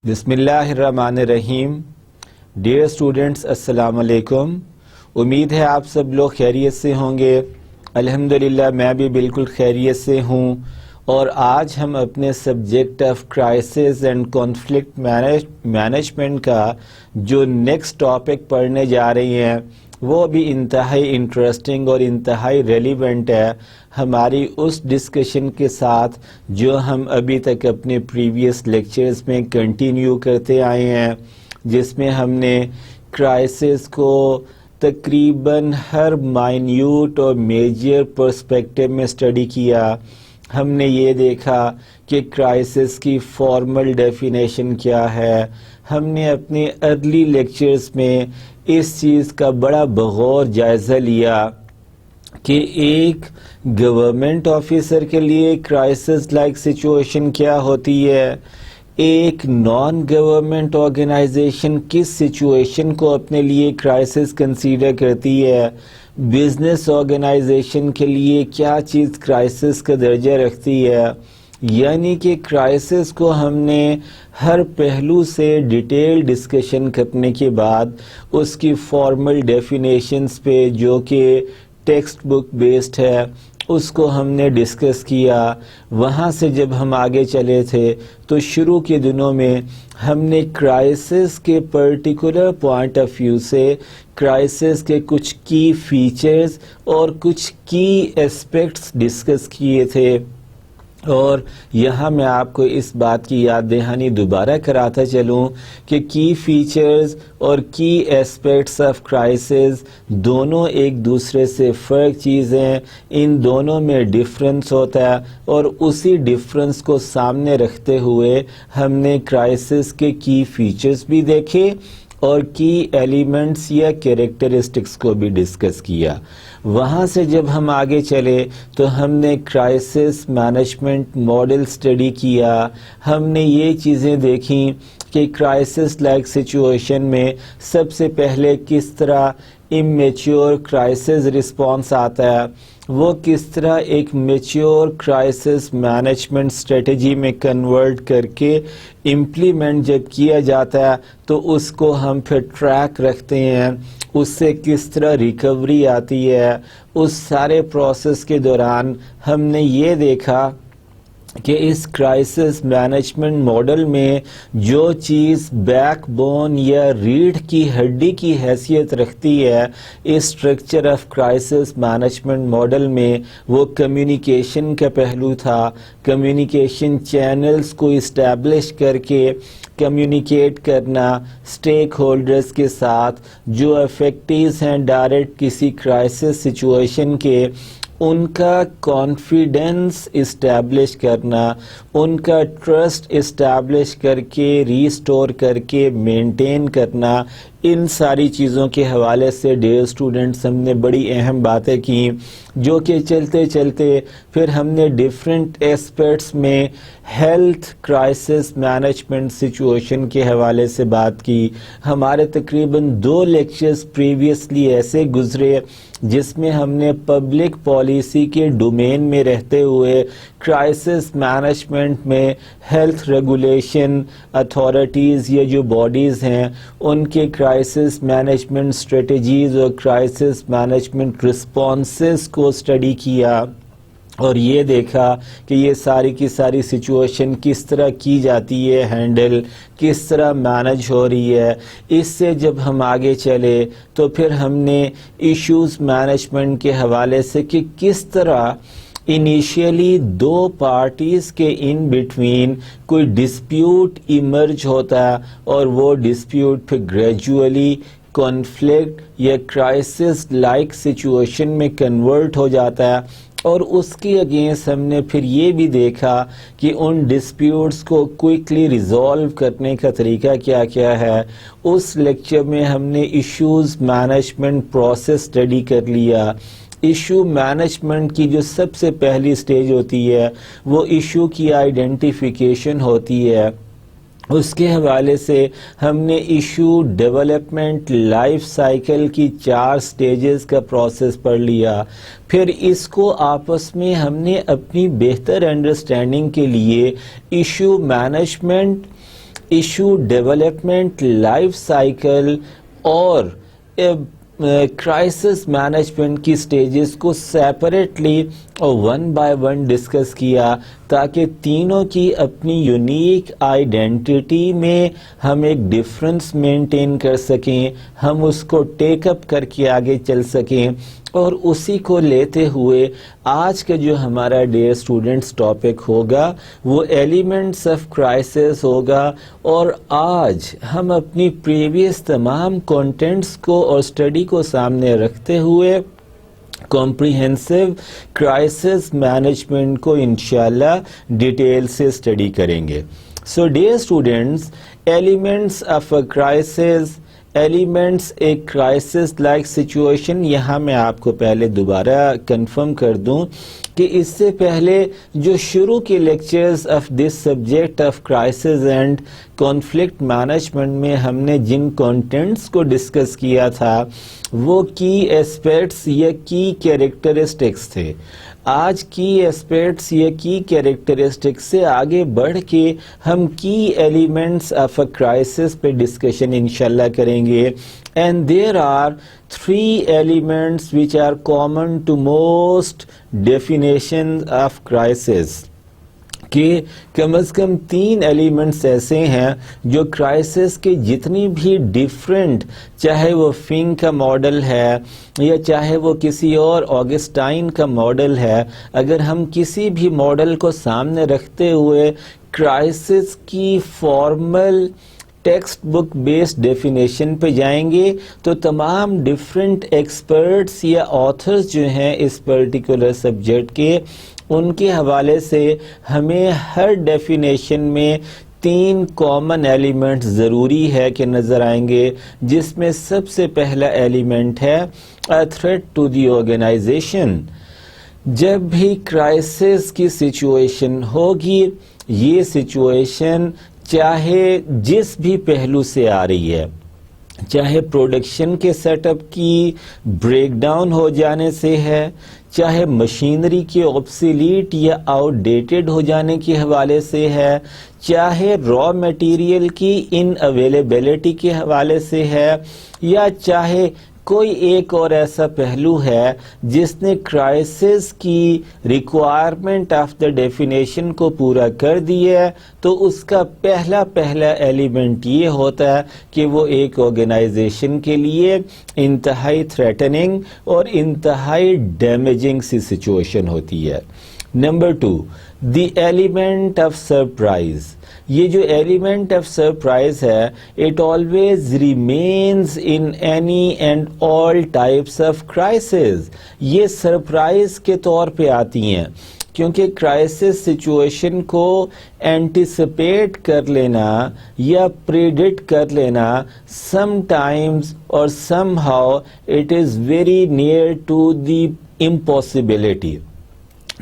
بسم اللہ الرحمن الرحیم. ڈیئر اسٹوڈنٹس، السلام علیکم. امید ہے آپ سب لوگ خیریت سے ہوں گے. الحمدللہ میں بھی بالکل خیریت سے ہوں. اور آج ہم اپنے subject of crisis and conflict management کا جو نیکسٹ ٹاپک پڑھنے جا رہے ہیں وہ بھی انتہائی انٹرسٹنگ اور انتہائی ریلیونٹ ہے ہماری اس ڈسکشن کے ساتھ جو ہم ابھی تک اپنے پریویس لیکچرز میں کنٹینیو کرتے آئے ہیں، جس میں ہم نے کرائسس کو تقریباً ہر مائنیوٹ اور میجر پرسپیکٹو میں اسٹڈی کیا. ہم نے یہ دیکھا کہ کرائسس کی فارمل ڈیفینیشن کیا ہے. ہم نے اپنے ارلی لیکچرز میں اس چیز کا بڑا بغور جائزہ لیا کہ ایک گورنمنٹ آفیسر کے لیے کرائسس لائک سچویشن کیا ہوتی ہے، ایک نان گورنمنٹ آرگنائزیشن کس سچویشن کو اپنے لیے کرائسس کنسیڈر کرتی ہے، بزنس آرگنائزیشن کے لیے کیا چیز کرائسس کا درجہ رکھتی ہے. یعنی کہ کرائسس کو ہم نے ہر پہلو سے ڈیٹیل ڈسکشن کرنے کے بعد اس کی فارمل ڈیفینیشنز پہ جو کہ ٹیکسٹ بک بیسڈ ہے اس کو ہم نے ڈسکس کیا. وہاں سے جب ہم آگے چلے تھے تو شروع کے دنوں میں ہم نے کرائسس کے پرٹیکولر پوائنٹ آف ویو سے کرائسس کے کچھ کی فیچرز اور کچھ کی ایسپیکٹس ڈسکس کیے تھے. اور یہاں میں آپ کو اس بات کی یاد دہانی دوبارہ کراتا چلوں کہ کی فیچرز اور کی ایسپیکٹس آف کرائسس دونوں ایک دوسرے سے فرق چیزیں، ان دونوں میں ڈفرنس ہوتا ہے، اور اسی ڈفرنس کو سامنے رکھتے ہوئے ہم نے کرائسس کے کی فیچرز بھی دیکھے اور کی ایلیمنٹس یا کیریکٹرسٹکس کو بھی ڈسکس کیا. وہاں سے جب ہم آگے چلے تو ہم نے کرائسس مینجمنٹ ماڈل اسٹڈی کیا. ہم نے یہ چیزیں دیکھیں کہ کرائسس لائک سچویشن میں سب سے پہلے کس طرح امیچور کرائسس رسپانس آتا ہے، وہ کس طرح ایک میچور کرائسس مینجمنٹ اسٹریٹجی میں کنورٹ کر کے امپلیمنٹ جب کیا جاتا ہے تو اس کو ہم پھر ٹریک رکھتے ہیں، اس سے کس طرح ریکوری آتی ہے. اس سارے پروسیس کے دوران ہم نے یہ دیکھا کہ اس کرائسس مینجمنٹ ماڈل میں جو چیز بیک بون یا ریڑھ کی ہڈی کی حیثیت رکھتی ہے اس structure of crisis management model میں، وہ کمیونیکیشن کا پہلو تھا. کمیونیکیشن چینلز کو اسٹیبلش کر کے کمیونیکیٹ کرنا اسٹیک ہولڈرز کے ساتھ جو افیکٹیوز ہیں ڈائریکٹ کسی کرائسس سچویشن کے، ان کا کانفیڈنس اسٹیبلش کرنا، ان کا ٹرسٹ اسٹیبلش کر کے ریسٹور کر کے مینٹین کرنا. ان ساری چیزوں کے حوالے سے ڈیئر اسٹوڈنٹس ہم نے بڑی اہم باتیں کی، جو کہ چلتے چلتے پھر ہم نے ڈیفرنٹ ایسپیکٹس میں ہیلتھ کرائسس مینجمنٹ سچویشن کے حوالے سے بات کی. ہمارے تقریباً 2 لیکچرز پریویسلی ایسے گزرے جس میں ہم نے پبلک پالیسی کے ڈومین میں رہتے ہوئے کرائسس مینجمنٹ میں ہیلتھ ریگولیشن اتھارٹیز یا جو باڈیز ہیں ان کے کرائسس مینجمنٹ اسٹریٹجیز اور کرائسس مینجمنٹ رسپانسز کو اسٹڈی کیا، اور یہ دیکھا کہ یہ ساری کی ساری سچویشن کس طرح کی جاتی ہے ہینڈل، کس طرح مینج ہو رہی ہے. اس سے جب ہم آگے چلے تو پھر ہم نے ایشوز مینجمنٹ کے حوالے سے کہ کس طرح انیشیلی 2 پارٹیز کے ان بٹوین کوئی ڈسپیوٹ ایمرج ہوتا ہے اور وہ ڈسپیوٹ پھر گریجولی کانفلکٹ یا کرائسس لائک سچویشن میں کنورٹ ہو جاتا ہے. اور اس کے اگینسٹ ہم نے پھر یہ بھی دیکھا کہ ان ڈسپیوٹس کو کوئکلی ریزالو کرنے کا طریقہ کیا کیا ہے. اس لیکچر میں ہم نے ایشوز مینجمنٹ پروسیس اسٹڈی کر لیا. ایشو مینجمنٹ کی جو سب سے پہلی سٹیج ہوتی ہے وہ ایشو کی آئیڈینٹیفیکیشن ہوتی ہے. اس کے حوالے سے ہم نے ایشو ڈیولپمنٹ لائف سائیکل کی 4 سٹیجز کا پروسیس پڑھ لیا. پھر اس کو آپس میں ہم نے اپنی بہتر انڈرسٹینڈنگ کے لیے issue management issue development life cycle اور کرائسس مینجمنٹ کی سٹیجز کو سیپریٹلی اور ون بائی ون ڈسکس کیا تاکہ تینوں کی اپنی یونیک آئیڈینٹیٹی میں ہم ایک ڈفرنس مینٹین کر سکیں، ہم اس کو ٹیک اپ کر کے آگے چل سکیں، اور اسی کو لیتے ہوئے آج کا جو ہمارا ڈیئر اسٹوڈنٹس ٹاپک ہوگا وہ ایلیمنٹس آف کرائسس ہوگا، اور آج ہم اپنی پریویس تمام کانٹینٹس کو اور اسٹڈی کو سامنے رکھتے ہوئے کمپریہنسو کرائسس مینجمنٹ کو انشاءاللہ ڈیٹیل سے اسٹڈی کریں گے۔ So dear students, elements of a crisis, elements a crisis like situation, یہاں میں آپ کو پہلے دوبارہ کنفرم کر دوں کہ اس سے پہلے جو شروع کے lectures of this subject of crisis and conflict management میں ہم نے جن کانٹینٹس کو ڈسکس کیا تھا وہ کی ایسپیکٹس یا کی کیریکٹرسٹکس تھے۔ آج کی ایسپیکٹس یا کی کیریکٹرسٹکس سے آگے بڑھ کے ہم کی ایلیمنٹس آف اے کرائسس پہ ڈسکشن انشاءاللہ کریں گے، and there are 3 elements which are common to most definitions of crisis، کہ کم از کم 3 ایلیمنٹس ایسے ہیں جو کرائسس کے جتنی بھی ڈیفرنٹ، چاہے وہ فنگ کا ماڈل ہے یا چاہے وہ کسی اور آگسٹائن کا ماڈل ہے، اگر ہم کسی بھی ماڈل کو سامنے رکھتے ہوئے کرائسس کی formal text book based definition پہ جائیں گے تو تمام ڈیفرنٹ ایکسپرٹس یا آتھرز جو ہیں اس پرٹیکولر سبجیکٹ کے، ان کے حوالے سے ہمیں ہر ڈیفینیشن میں 3 کامن ایلیمنٹ ضروری ہے کہ نظر آئیں گے، جس میں سب سے پہلا ایلیمنٹ ہے a threat to the organization۔ جب بھی کرائسس کی سچویشن ہوگی، یہ سچویشن چاہے جس بھی پہلو سے آ رہی ہے، چاہے پروڈکشن کے سیٹ اپ کی بریک ڈاؤن ہو جانے سے ہے، چاہے مشینری کے آبسیلیٹ یا آؤٹ ڈیٹڈ ہو جانے کے حوالے سے ہے، چاہے را میٹیریل کی ان اویلیبلٹی کے حوالے سے ہے، یا چاہے کوئی ایک اور ایسا پہلو ہے جس نے کرائسس کی ریکوائرمنٹ آف دا ڈیفینیشن کو پورا کر دیا ہے، تو اس کا پہلا ایلیمنٹ یہ ہوتا ہے کہ وہ ایک آرگنائزیشن کے لیے انتہائی تھریٹننگ اور انتہائی ڈیمیجنگ سی سچویشن ہوتی ہے۔ Number 2، the element of surprise. یہ جو ایلیمنٹ آف سرپرائز ہے، it always remains in any and all types of crisis. یہ سرپرائز کے طور پہ آتی ہیں، کیونکہ کرائسس سچویشن کو اینٹیسپیٹ کر لینا یا پریڈکٹ کر لینا سم ٹائمز اور somehow it is very near to the impossibility,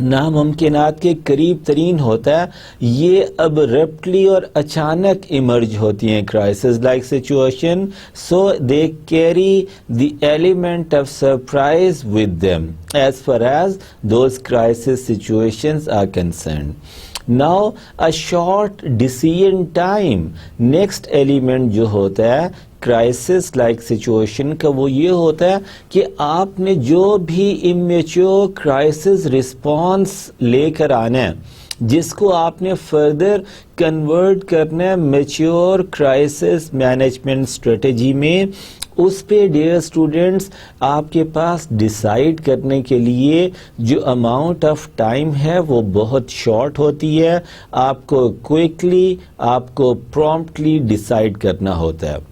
ناممکنات کے قریب ترین ہوتا ہے۔ یہ ابرپٹلی اور اچانک ایمرج ہوتی ہیں crisis like situation, so they carry the element of surprise with them as far as those crisis situations are concerned. Now a short decision time، next element جو ہوتا ہے کرائسس لائک سچویشن کا وہ یہ ہوتا ہے کہ آپ نے جو بھی امیچور کرائسس رسپانس لے کر آنا ہے، جس کو آپ نے فردر کنورٹ کرنا ہے میچور کرائسس مینجمنٹ اسٹریٹجی میں، اس پہ ڈیئر اسٹوڈنٹس آپ کے پاس ڈیسائیڈ کرنے کے لیے جو اماؤنٹ آف ٹائم ہے وہ بہت شارٹ ہوتی ہے۔ آپ کو کوئکلی، آپ کو پرومپٹلی ڈیسائیڈ کرنا ہوتا ہے۔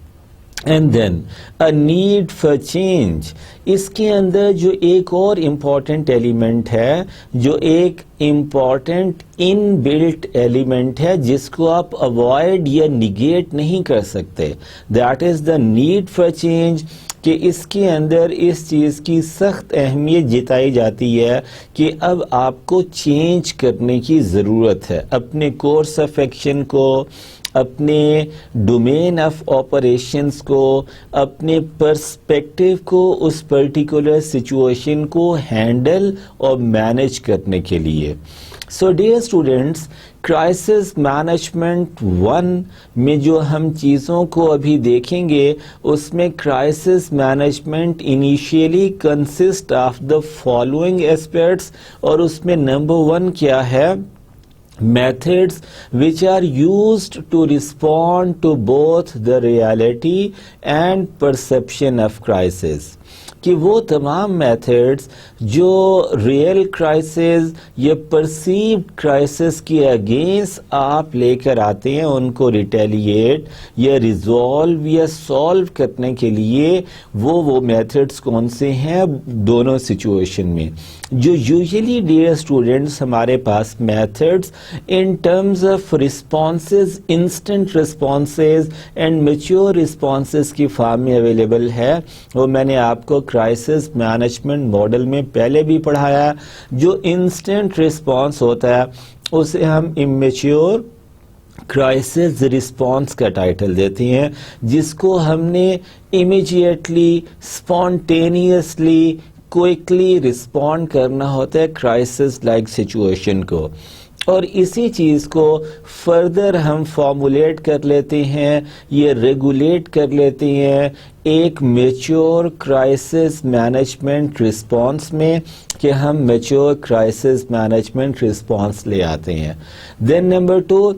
And then a need for change, اس کے اندر جو ایک اور امپورٹنٹ ایلیمنٹ ہے، جو ایک امپورٹنٹ ان بلٹ ایلیمنٹ ہے جس کو آپ اوائڈ یا نگیٹ نہیں کر سکتے، that is the need for change, کہ اس کے اندر اس چیز کی سخت اہمیت جتائی جاتی ہے کہ اب آپ کو چینج کرنے کی ضرورت ہے، اپنے کورس آف ایکشن کو، اپنے ڈومین آف آپریشنز کو، اپنے پرسپیکٹیو کو اس پرٹیکولر سچویشن کو ہینڈل اور مینج کرنے کے لیے۔ سو ڈیئر اسٹوڈینٹس، کرائسس مینجمنٹ 1 میں جو ہم چیزوں کو ابھی دیکھیں گے، اس میں crisis management initially consist of the following aspects, اور اس میں نمبر 1 کیا ہے؟ Methods which are used to respond to both the reality and perception of crisis. کہ وہ تمام میتھڈز جو ریئل کرائسس یا پرسیوڈ کرائسس کے اگینسٹ آپ لے کر آتے ہیں، ان کو ریٹیلیٹ یا ریزالو یا سالو کرنے کے لیے وہ میتھڈز کون سے ہیں دونوں سچویشن میں؟ جو یوزلی ڈیئر اسٹوڈینٹس ہمارے پاس methods in terms of responses, instant responses and mature responses کی فارم میں اویلیبل ہے، وہ میں نے آپ کو کرائسس مینجمنٹ ماڈل میں پہلے بھی پڑھایا۔ جو انسٹنٹ رسپانس ہوتا ہے اسے ہم امیچور کرائسس رسپانس کا ٹائٹل دیتے ہیں، جس کو ہم نے امیڈیٹلی، اسپونٹینیسلی، کوئکلی رسپونڈ کرنا ہوتا ہے کرائسس لائک سچویشن کو، اور اسی چیز کو فردر ہم فارمولیٹ کر لیتے ہیں، یہ ریگولیٹ کر لیتے ہیں ایک میچور کرائسس مینجمنٹ رسپانس میں، کہ ہم میچور کرائسس مینجمنٹ رسپانس لے آتے ہیں۔ Then number 2،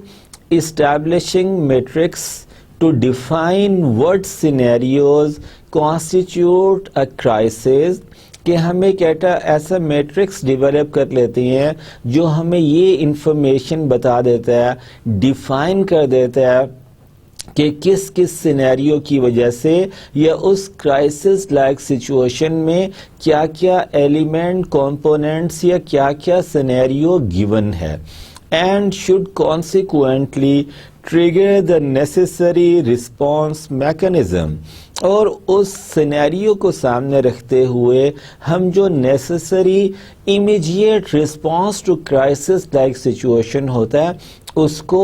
establishing metrics to define what scenarios constitute a crisis، کہ ہم ایک ایسا میٹرکس ڈیولپ کر لیتے ہیں جو ہمیں یہ انفارمیشن بتا دیتا ہے، ڈیفائن کر دیتا ہے کہ کس کس سینیریو کی وجہ سے یا اس کرائسس لائک سچویشن میں کیا کیا ایلیمنٹ، کمپوننٹس یا کیا کیا سینیریو گیون ہے، and should consequently trigger the necessary response mechanism, اور اس سینیریو کو سامنے رکھتے ہوئے ہم جو necessary immediate response to crisis like situation ہوتا ہے اس کو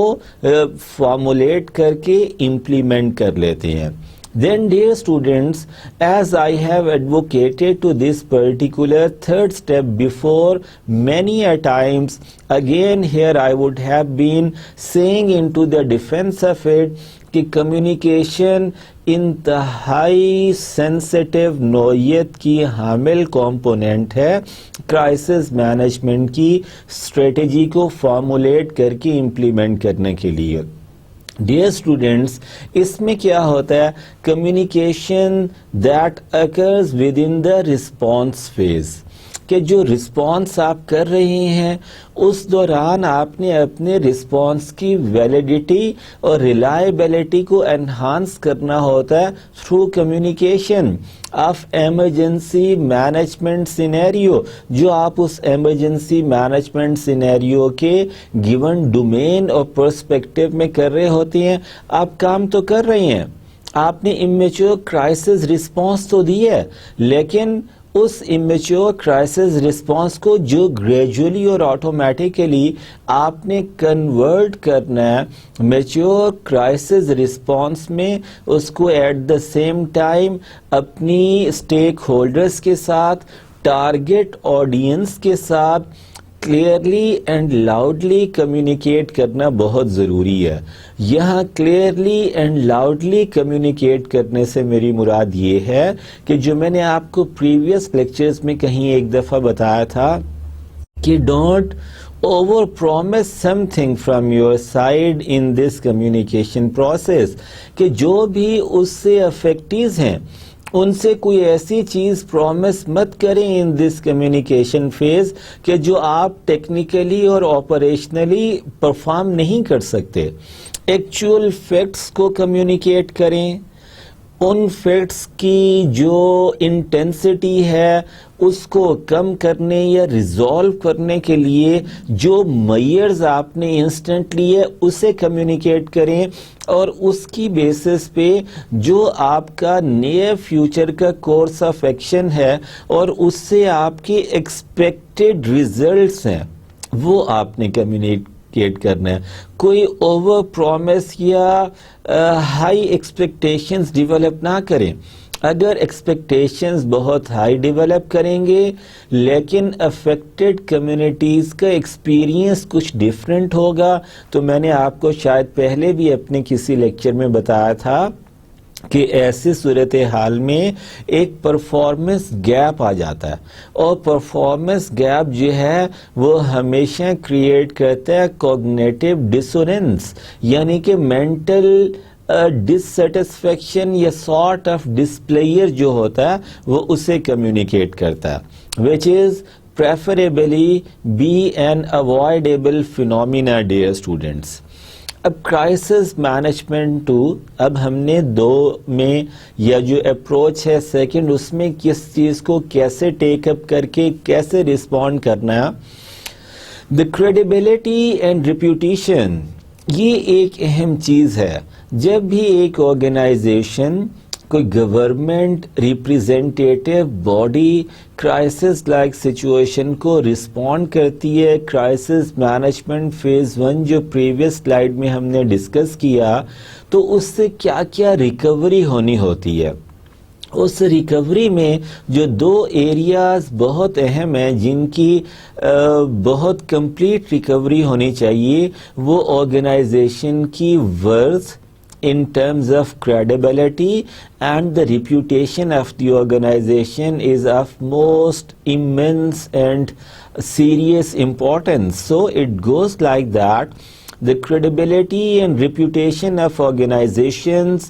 فارمولیٹ کر کے امپلیمنٹ کر لیتے ہیں۔ Then dear students, as I have advocated to this particular third step before many a times, again here I would have been saying into the defense of it کہ communication انتہائی sensitive نوعیت کی حامل component ہے crisis management کی strategy کو formulate کر کے امپلیمنٹ کرنے کے لیے۔ ڈیئر اسٹوڈینٹس، اس میں کیا ہوتا ہے؟ Communication that occurs with in the response phase, کہ جو رسپانس آپ کر رہے ہیں اس دوران آپ نے اپنے رسپانس کی ویلیڈیٹی اور ریلائبلٹی کو انہانس کرنا ہوتا ہے through communication of emergency management scenario, جو آپ اس ایمرجنسی مینجمنٹ سینیریو کے گیون ڈومین اور پرسپیکٹو میں کر رہے ہوتے ہیں۔ آپ کام تو کر رہے ہیں، آپ نے امیچور کرائسس رسپانس تو دی ہے، لیکن اس امیچور کرائسس رسپانس کو جو گریجولی اور آٹومیٹیکلی آپ نے کنورٹ کرنا ہے میچور کرائسس رسپانس میں، اس کو ایٹ دا سیم ٹائم اپنی اسٹیک ہولڈرز کے ساتھ، ٹارگٹ آڈینس کے ساتھ کلیئرلی اینڈ لاؤڈلی کمیونیکیٹ کرنا بہت ضروری ہے۔ یہاں کلیئرلی اینڈ لاؤڈلی کمیونیکیٹ کرنے سے میری مراد یہ ہے کہ جو میں نے آپ کو پریویس لیکچرز میں کہیں ایک دفعہ بتایا تھا کہ don't over promise some thing from your side in this communication process, کہ جو بھی اس سے افیکٹیز ہیں ان سے کوئی ایسی چیز پرومس مت کریں ان دس کمیونیکیشن فیز کہ جو آپ ٹیکنیکلی اور آپریشنلی پرفارم نہیں کر سکتے۔ ایکچوئل فیکٹس کو کمیونیکیٹ کریں، ان فیکٹس کی جو انٹینسٹی ہے اس کو کم کرنے یا ریزالو کرنے کے لیے جو میئرز آپ نے انسٹنٹ لیے اسے کمیونیکیٹ کریں، اور اس کی بیسس پہ جو آپ کا نیئر فیوچر کا کورس آف ایکشن ہے اور اس سے آپ کے ایکسپیکٹڈ ریزلٹس ہیں وہ آپ نے کمیونیکیٹ کرنا ہے۔ کوئی اوور پرومس یا ہائی ایکسپیکٹیشنز ڈیولپ نہ کریں۔ اگر ایکسپیکٹیشنز بہت ہائی ڈیولپ کریں گے لیکن افیکٹڈ کمیونٹیز کا ایکسپیرینس کچھ ڈیفرنٹ ہوگا، تو میں نے آپ کو شاید پہلے بھی اپنے کسی لیکچر میں بتایا تھا کہ ایسی صورتحال میں ایک پرفارمنس گیپ آ جاتا ہے، اور پرفارمنس گیپ جو ہے وہ ہمیشہ کریٹ کرتا ہے کوگنیٹو ڈسوننس، یعنی کہ مینٹل ڈسسیٹسفیکشن یا سارٹ آف ڈسپلیئر جو ہوتا ہے وہ اسے کمیونیکیٹ کرتا ہے، which is preferably be an avoidable phenomena dear students. اب کرائسس مینجمنٹ اب ہم نے دو میں یا جو اپروچ ہے سیکنڈ، اس میں کس چیز کو کیسے ٹیک اپ کر کے کیسے رسپونڈ کرنا ہے. دا کریڈیبلٹی اینڈ ریپوٹیشن، یہ ایک اہم چیز ہے. جب بھی ایک آرگنائزیشن، کوئی government representative body crisis like situation کو رسپونڈ کرتی ہے، کرائسس مینجمنٹ فیز 1 جو پریویس سلائیڈ میں ہم نے ڈسکس کیا، تو اس سے کیا کیا ریکوری ہونی ہوتی ہے. اس ریکوری میں جو دو ایریاز بہت اہم ہیں جن کی بہت کمپلیٹ ریکوری ہونی چاہیے، وہ آرگنائزیشن کی worth in terms of credibility and the reputation of the organization is of most immense and serious importance. So it goes like that. The credibility and reputation of organizations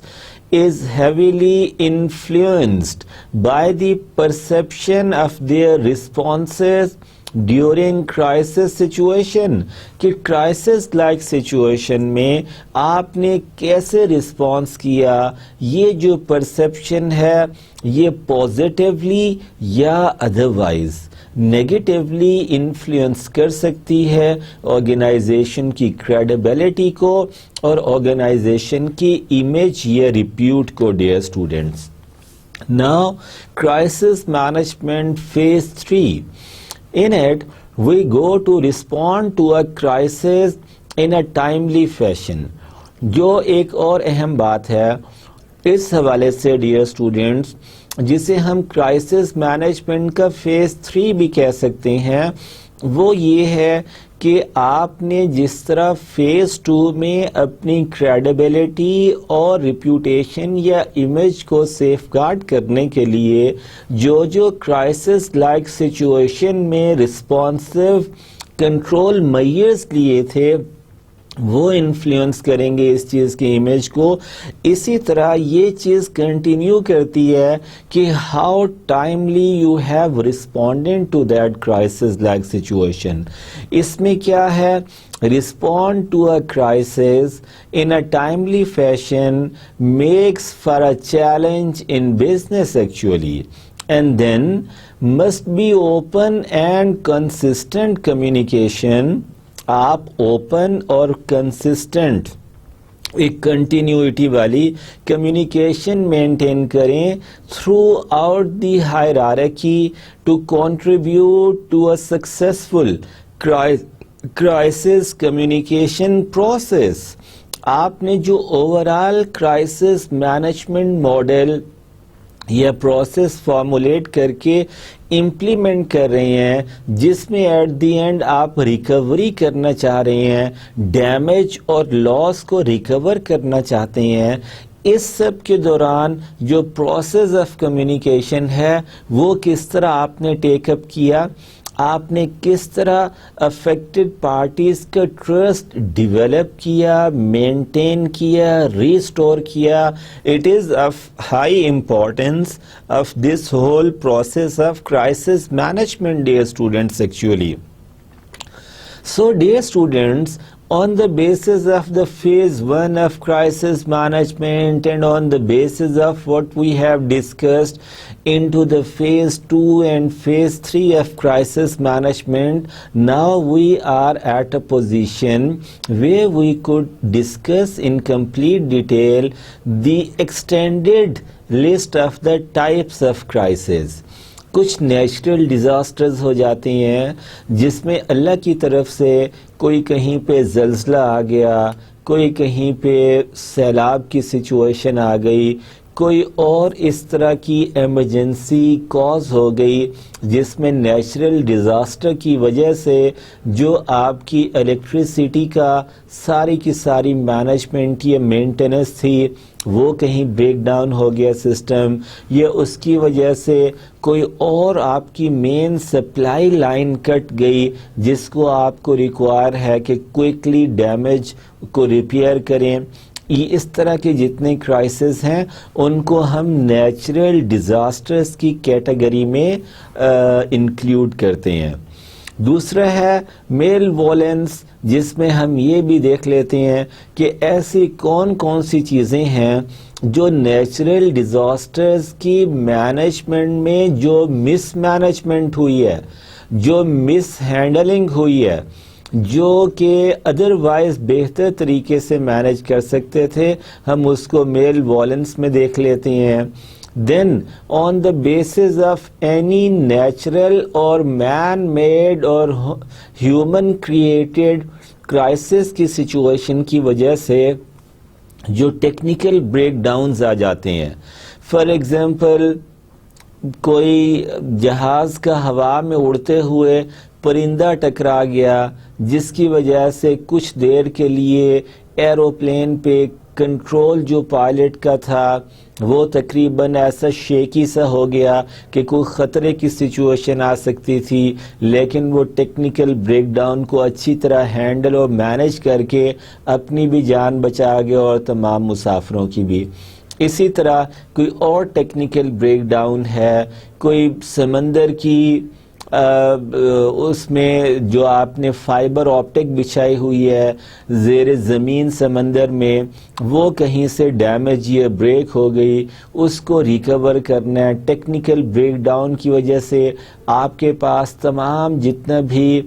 is heavily influenced by the perception of their responses during crisis situation, کہ crisis like situation میں آپ نے کیسے response کیا، یہ جو perception ہے یہ پازیٹیولی یا ادروائز نیگیٹیولی انفلوئنس کر سکتی ہے آرگنائزیشن کی کریڈیبلٹی کو اور آرگنائزیشن کی امیج یا ریپیوٹ کو. Dear students, now crisis management phase 3. In it, we go to respond to a crisis in a timely fashion. جو ایک اور اہم بات ہے اس حوالے سے ڈیئر اسٹوڈینٹس، جسے ہم کرائسس مینجمنٹ کا فیز 3 بھی کہہ سکتے ہیں، وہ یہ ہے کہ آپ نے جس طرح فیز 2 میں اپنی کریڈیبلٹی اور ریپوٹیشن یا امیج کو سیف گارڈ کرنے کے لیے جو کرائسس لائک سچویشن میں رسپانسو کنٹرول میئرز لیے تھے وہ انفلوئنس کریں گے اس چیز کی امیج کو، اسی طرح یہ چیز کنٹینیو کرتی ہے کہ how timely you have responding to that crisis like situation. اس میں کیا ہے، respond to a crisis in a timely fashion makes for a challenge in business actually, and then must be open and consistent communication. آپ open اور consistent ایک continuity والی communication maintain کریں throughout the hierarchy to contribute to a successful crisis communication process. آپ نے جو overall crisis management model یا process formulate کر کے امپلیمنٹ کر رہے ہیں، جس میں ایٹ دی اینڈ آپ ریکوری کرنا چاہ رہے ہیں، ڈیمیج اور لاس کو ریکور کرنا چاہتے ہیں، اس سب کے دوران جو پروسیس آف کمیونیکیشن ہے وہ کس طرح آپ نے ٹیک اپ کیا، آپ نے کس طرح افیکٹڈ پارٹیز کا ٹرسٹ ڈیولپ کیا، مینٹین کیا، ریسٹور کیا. It is of high importance of this whole process of crisis management dear students actually. So dear students, on the basis of the phase 1 of crisis management and on the basis of what we have discussed into the phase 2 and phase 3 of crisis management, now we are at a position where we could discuss in complete detail the extended list of the types of crisis. کچھ natural disasters ہو جاتے ہیں جس میں اللہ کی طرف سے کوئی کہیں پہ زلزلہ آ گیا، کوئی کہیں پہ سیلاب کی سچویشن آ گئی، کوئی اور اس طرح کی ایمرجنسی کاز ہو گئی جس میں نیچرل ڈیزاسٹر کی وجہ سے جو آپ کی الیکٹریسٹی کا ساری کی ساری مینجمنٹ یا مینٹیننس تھی وہ کہیں بریک ڈاؤن ہو گیا سسٹم، یا اس کی وجہ سے کوئی اور آپ کی مین سپلائی لائن کٹ گئی جس کو آپ کو ریکوائر ہے کہ کوئکلی ڈیمیج کو ریپیئر کریں، یہ اس طرح کے جتنے کرائسس ہیں ان کو ہم نیچرل ڈیزاسٹرز کی کیٹیگری میں انکلیوڈ کرتے ہیں۔ دوسرا ہے میل وائلنس، جس میں ہم یہ بھی دیکھ لیتے ہیں کہ ایسی کون کون سی چیزیں ہیں جو نیچرل ڈیزاسٹرز کی مینجمنٹ میں جو مس مینجمنٹ ہوئی ہے، جو مس ہینڈلنگ ہوئی ہے، جو کہ ادروائز بہتر طریقے سے مینج کر سکتے تھے، ہم اس کو میل وائلنس میں دیکھ لیتے ہیں۔ Then on the basis of any natural or man-made or human created crisis کی سچویشن کی وجہ سے جو ٹیکنیکل بریک ڈاؤنز آ جاتے ہیں، فار ایگزامپل کوئی جہاز کا ہوا میں اڑتے ہوئے پرندہ ٹکرا گیا جس کی وجہ سے کچھ دیر کے لیے ایروپلین پہ کنٹرول جو پائلٹ کا تھا وہ تقریباً ایسا شیکی سا ہو گیا کہ کوئی خطرے کی سچویشن آ سکتی تھی، لیکن وہ ٹیکنیکل بریک ڈاؤن کو اچھی طرح ہینڈل اور مینج کر کے اپنی بھی جان بچا گیا اور تمام مسافروں کی بھی۔ اسی طرح کوئی اور ٹیکنیکل بریک ڈاؤن ہے، کوئی سمندر کی اس میں جو آپ نے فائبر آپٹک بچھائی ہوئی ہے زیر زمین سمندر میں، وہ کہیں سے ڈیمیج یا بریک ہو گئی، اس کو ریکور کرنا ہے۔ ٹیکنیکل بریک ڈاؤن کی وجہ سے آپ کے پاس تمام جتنا بھی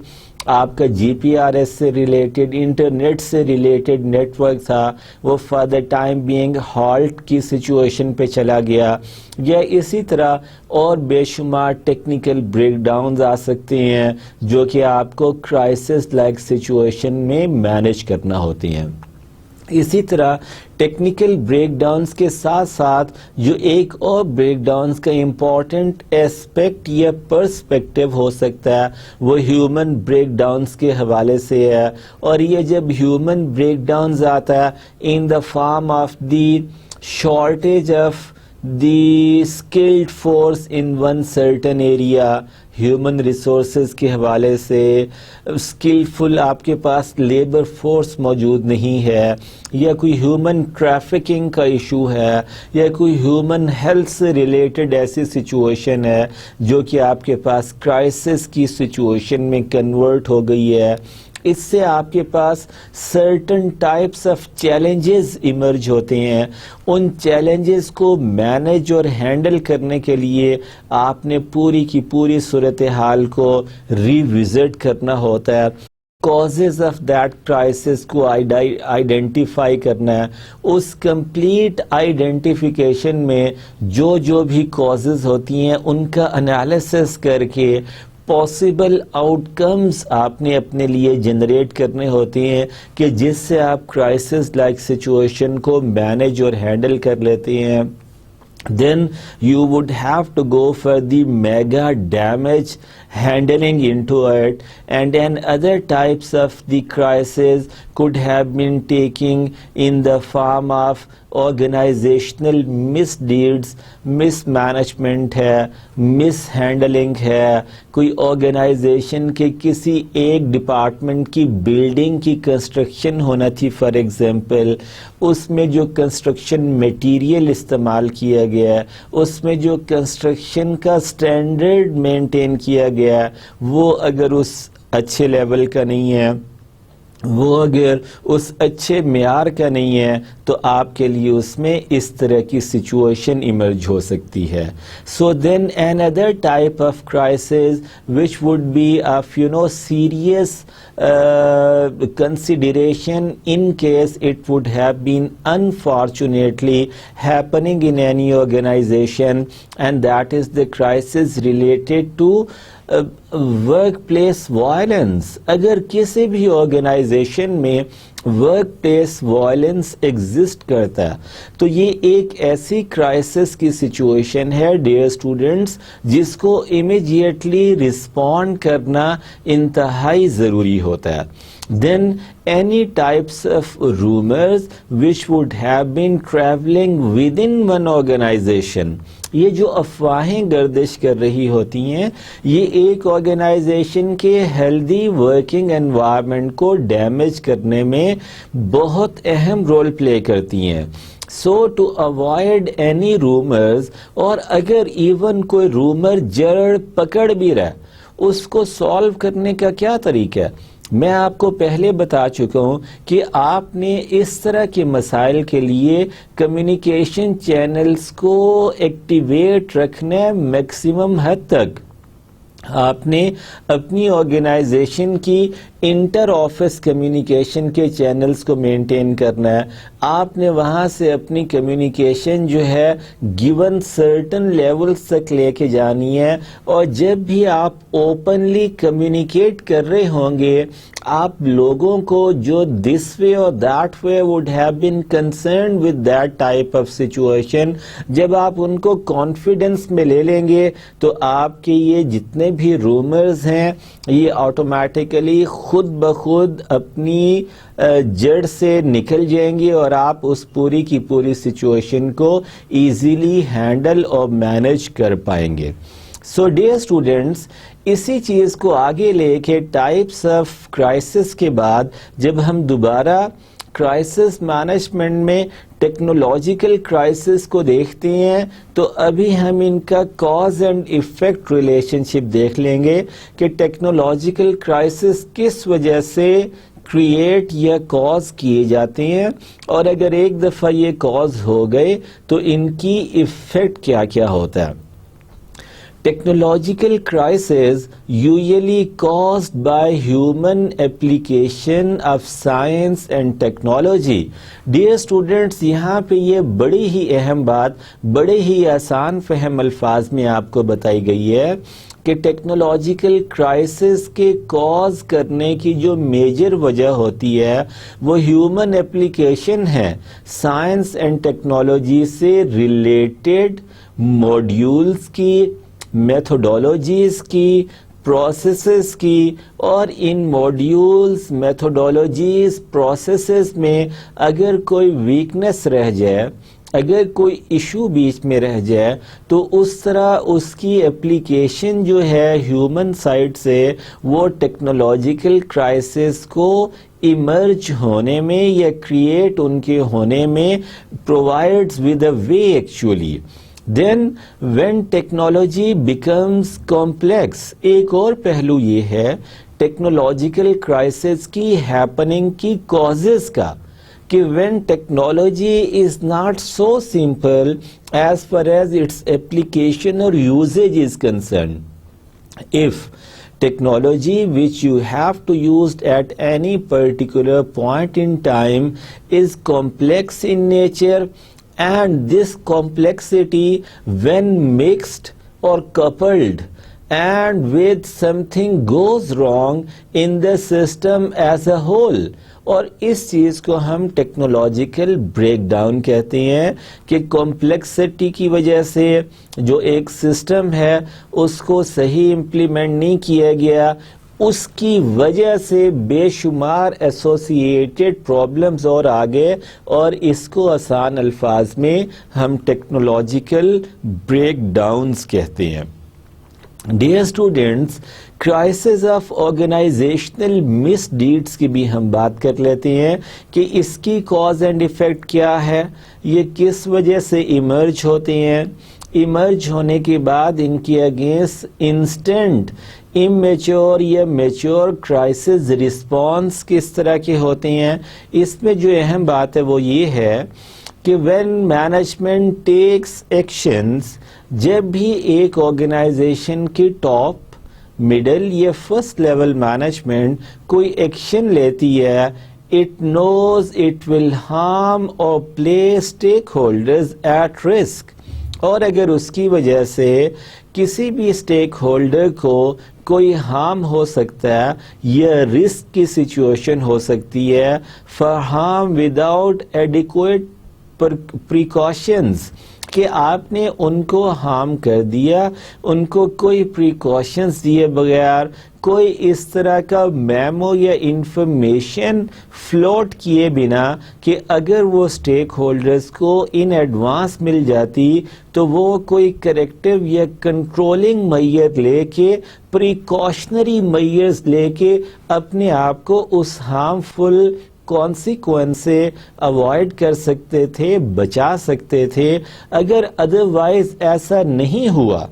آپ کا جی پی آر ایس سے ریلیٹڈ، انٹرنیٹ سے ریلیٹڈ نیٹ ورک تھا وہ for the time being halt کی سچویشن پہ چلا گیا، یا اسی طرح اور بے شمار ٹیکنیکل بریک ڈاؤنز آ سکتے ہیں جو کہ آپ کو کرائسس لائک سچویشن میں مینج کرنا ہوتی ہیں۔ اسی طرح ٹیکنیکل بریک ڈاؤنز کے ساتھ ساتھ جو ایک اور بریک ڈاؤنز کا امپورٹنٹ ایسپیکٹ یا پرسپیکٹو ہو سکتا ہے وہ ہیومن بریک ڈاؤنز کے حوالے سے ہے، اور یہ جب ہیومن بریک ڈاؤنز آتا ہے in the form of the shortage of the skilled force in one certain area, human resources کے حوالے سے اسکلفل آپ کے پاس لیبر فورس موجود نہیں ہے، یا کوئی ہیومن ٹریفکنگ کا ایشو ہے، یا کوئی ہیومن ہیلتھ سے ریلیٹڈ ایسی سچویشن ہے جو کہ آپ کے پاس کرائسس کی سچویشن میں کنورٹ ہو گئی ہے، اس سے آپ کے پاس certain types of challenges emerge ہوتے ہیں۔ ان چیلنجز کو مینج اور ہینڈل کرنے کے لیے آپ نے پوری کی پوری صورتحال کو ریوزٹ کرنا ہوتا ہے، کازز آف دیٹ کرائسس کو آئیڈینٹیفائی کرنا ہے۔ اس کمپلیٹ آئیڈینٹیفیکیشن میں جو بھی کازز ہوتی ہیں ان کا انالیسس کر کے پاسبل آؤٹ کمز آپ نے اپنے لیے جنریٹ کرنے ہوتے ہیں کہ جس سے آپ کرائسس لائک سچویشن کو مینج اور ہینڈل کر لیتے ہیں۔ Then you would have to go for the mega damage handling into it, and then other types of the crisis could have been taking in the form of organizational misdeeds, mismanagement ہے، mishandling ہے، کوئی organization کے کسی ایک department کی building کی construction ہونا تھی فار ایگزامپل، اس میں جو کنسٹرکشن میٹیریل استعمال کیا گیا ہے، اس میں جو کنسٹرکشن کا سٹینڈرڈ مینٹین کیا گیا ہے وہ اگر اس اچھے لیول کا نہیں ہے، وہ اگر اس اچھے معیار کا نہیں ہے تو آپ کے لیے اس میں اس طرح کی سچویشن ایمرج ہو سکتی ہے۔ سو دین another type of crisis which would be of serious consideration in case it would have been unfortunately happening in any organization, and that is the crisis related to work place violence. اگر کسی بھی organization میں work place violence exist کرتا ہے تو یہ ایک ایسی کرائسس کی سچویشن ہے ڈیئر اسٹوڈنٹس جس کو امیڈیٹلی رسپونڈ کرنا انتہائی ضروری ہوتا ہے. Then any types of rumors which would have been traveling within one organization, یہ جو افواہیں گردش کر رہی ہوتی ہیں یہ ایک آرگنائزیشن کے ہیلدی ورکنگ انوائرمنٹ کو ڈیمیج کرنے میں بہت اہم رول پلے کرتی ہیں. So to avoid any rumors, اور اگر ایون کوئی رومر جڑ پکڑ بھی رہا اس کو سالو کرنے کا کیا طریقہ ہے؟ میں آپ کو پہلے بتا چکا ہوں کہ آپ نے اس طرح کے مسائل کے لیے کمیونیکیشن چینلز کو ایکٹیویٹ رکھنا ہے میکسیمم حد تک. آپ نے اپنی آرگنائزیشن کی انٹر آفس کمیونیکیشن کے چینلز کو مینٹین کرنا ہے. آپ نے وہاں سے اپنی کمیونیکیشن جو ہے گیون سرٹن لیولز تک لے کے جانی ہے, اور جب بھی آپ اوپنلی کمیونیکیٹ کر رہے ہوں گے آپ لوگوں کو جو دس وے اور that way would have been concerned with that type of situation, جب آپ ان کو کانفیڈنس میں لے لیں گے تو آپ کے یہ جتنے بھی رومرز ہیں یہ آٹومیٹیکلی خود بخود اپنی جڑ سے نکل جائیں گے اور آپ اس پوری کی پوری سچویشن کو ایزیلی ہینڈل اور مینج کر پائیں گے. سو ڈیئر اسٹوڈنٹس, اسی چیز کو آگے لے کے ٹائپس آف کرائسس کے بعد جب ہم دوبارہ کرائسس مینجمنٹ میں ٹیکنالوجیکل کرائسس کو دیکھتے ہیں تو ابھی ہم ان کا کاز اینڈ ایفیکٹ ریلیشن شپ دیکھ لیں گے کہ ٹیکنالوجیکل کرائسس کس وجہ سے کریٹ یا کاز کیے جاتے ہیں, اور اگر ایک دفعہ یہ کاز ہو گئے تو ان کی ایفیکٹ کیا کیا ہوتا ہے. Technological crises usually caused by human application of science and technology. Dear students, یہاں پہ یہ بڑی ہی اہم بات بڑے ہی آسان فہم الفاظ میں آپ کو بتائی گئی ہے کہ ٹیکنالوجیکل کرائسس کے کاز کرنے کی جو میجر وجہ ہوتی ہے وہ ہیومن اپلیکیشن ہے سائنس اینڈ ٹیکنالوجی سے ریلیٹڈ موڈیولز کی, میتھوڈولوجیز کی, پروسیسز کی, اور ان موڈیولز میتھوڈولوجیز پروسیسز میں اگر کوئی ویکنس رہ جائے, اگر کوئی ایشو بیچ میں رہ جائے تو اس طرح اس کی اپلیکیشن جو ہے ہیومن سائڈ سے وہ ٹیکنالوجیکل کرائسس کو ایمرج ہونے میں یا کریٹ ان کے ہونے میں provides with a way actually. Then when technology becomes complex, ایک اور پہلو یہ ہے ٹیکنالوجیکل کرائسس کی ہیپننگ کی کازز کا کہ when technology is not so simple as far as its application or usage is concerned. If technology which you have to use at any particular point in time is complex in nature, and this complexity when mixed or coupled and with something goes wrong in the system as a whole, اور اس چیز کو ہم technological break down کہتے ہیں کہ complexity کی وجہ سے جو ایک سسٹم ہے اس کو صحیح امپلیمنٹ نہیں کیا گیا, اس کی وجہ سے بے شمار ایسوسیٹڈ پرابلمز اور آگے, اور اس کو آسان الفاظ میں ہم ٹیکنالوجیکل بریک ڈاؤنز کہتے ہیں. Dear students, crisis of organizational misdeeds کی بھی ہم بات کر لیتے ہیں کہ اس کی کاز اینڈ ایفیکٹ کیا ہے, یہ کس وجہ سے ایمرج ہوتے ہیں, ایمرج ہونے کے بعد ان کے اگینسٹ انسٹنٹ امیچور یا میچور کرائسس رسپانس کس طرح کے ہوتے ہیں. اس میں جو اہم بات ہے وہ یہ ہے کہ وین مینجمنٹ ٹیکس ایکشنز, جب بھی ایک آرگنائزیشن کی ٹاپ, مڈل یا فرسٹ لیول مینجمنٹ کوئی ایکشن لیتی ہے, it knows it will harm or place stakeholders at risk, اور اگر اس کی وجہ سے کسی بھی اسٹیک ہولڈر کو کوئی ہارم ہو سکتا ہے یا رسک کی سچویشن ہو سکتی ہے for harm without adequate precautions, کہ آپ نے ان کو ہارم کر دیا، ان کو کوئی پریکاشنز دیے بغیر، کوئی اس طرح کا میمو یا انفارمیشن فلوٹ کیے بنا کہ اگر وہ اسٹیک ہولڈرز کو ان ایڈوانس مل جاتی تو وہ کوئی کریکٹیو یا کنٹرولنگ میئر لے کے، پریکاشنری میئرز لے کے اپنے آپ کو اس ہارمفل کانسیکوینس سے اوائڈ کر سکتے تھے، بچا سکتے تھے۔ اگر ادروائز ایسا نہیں ہوا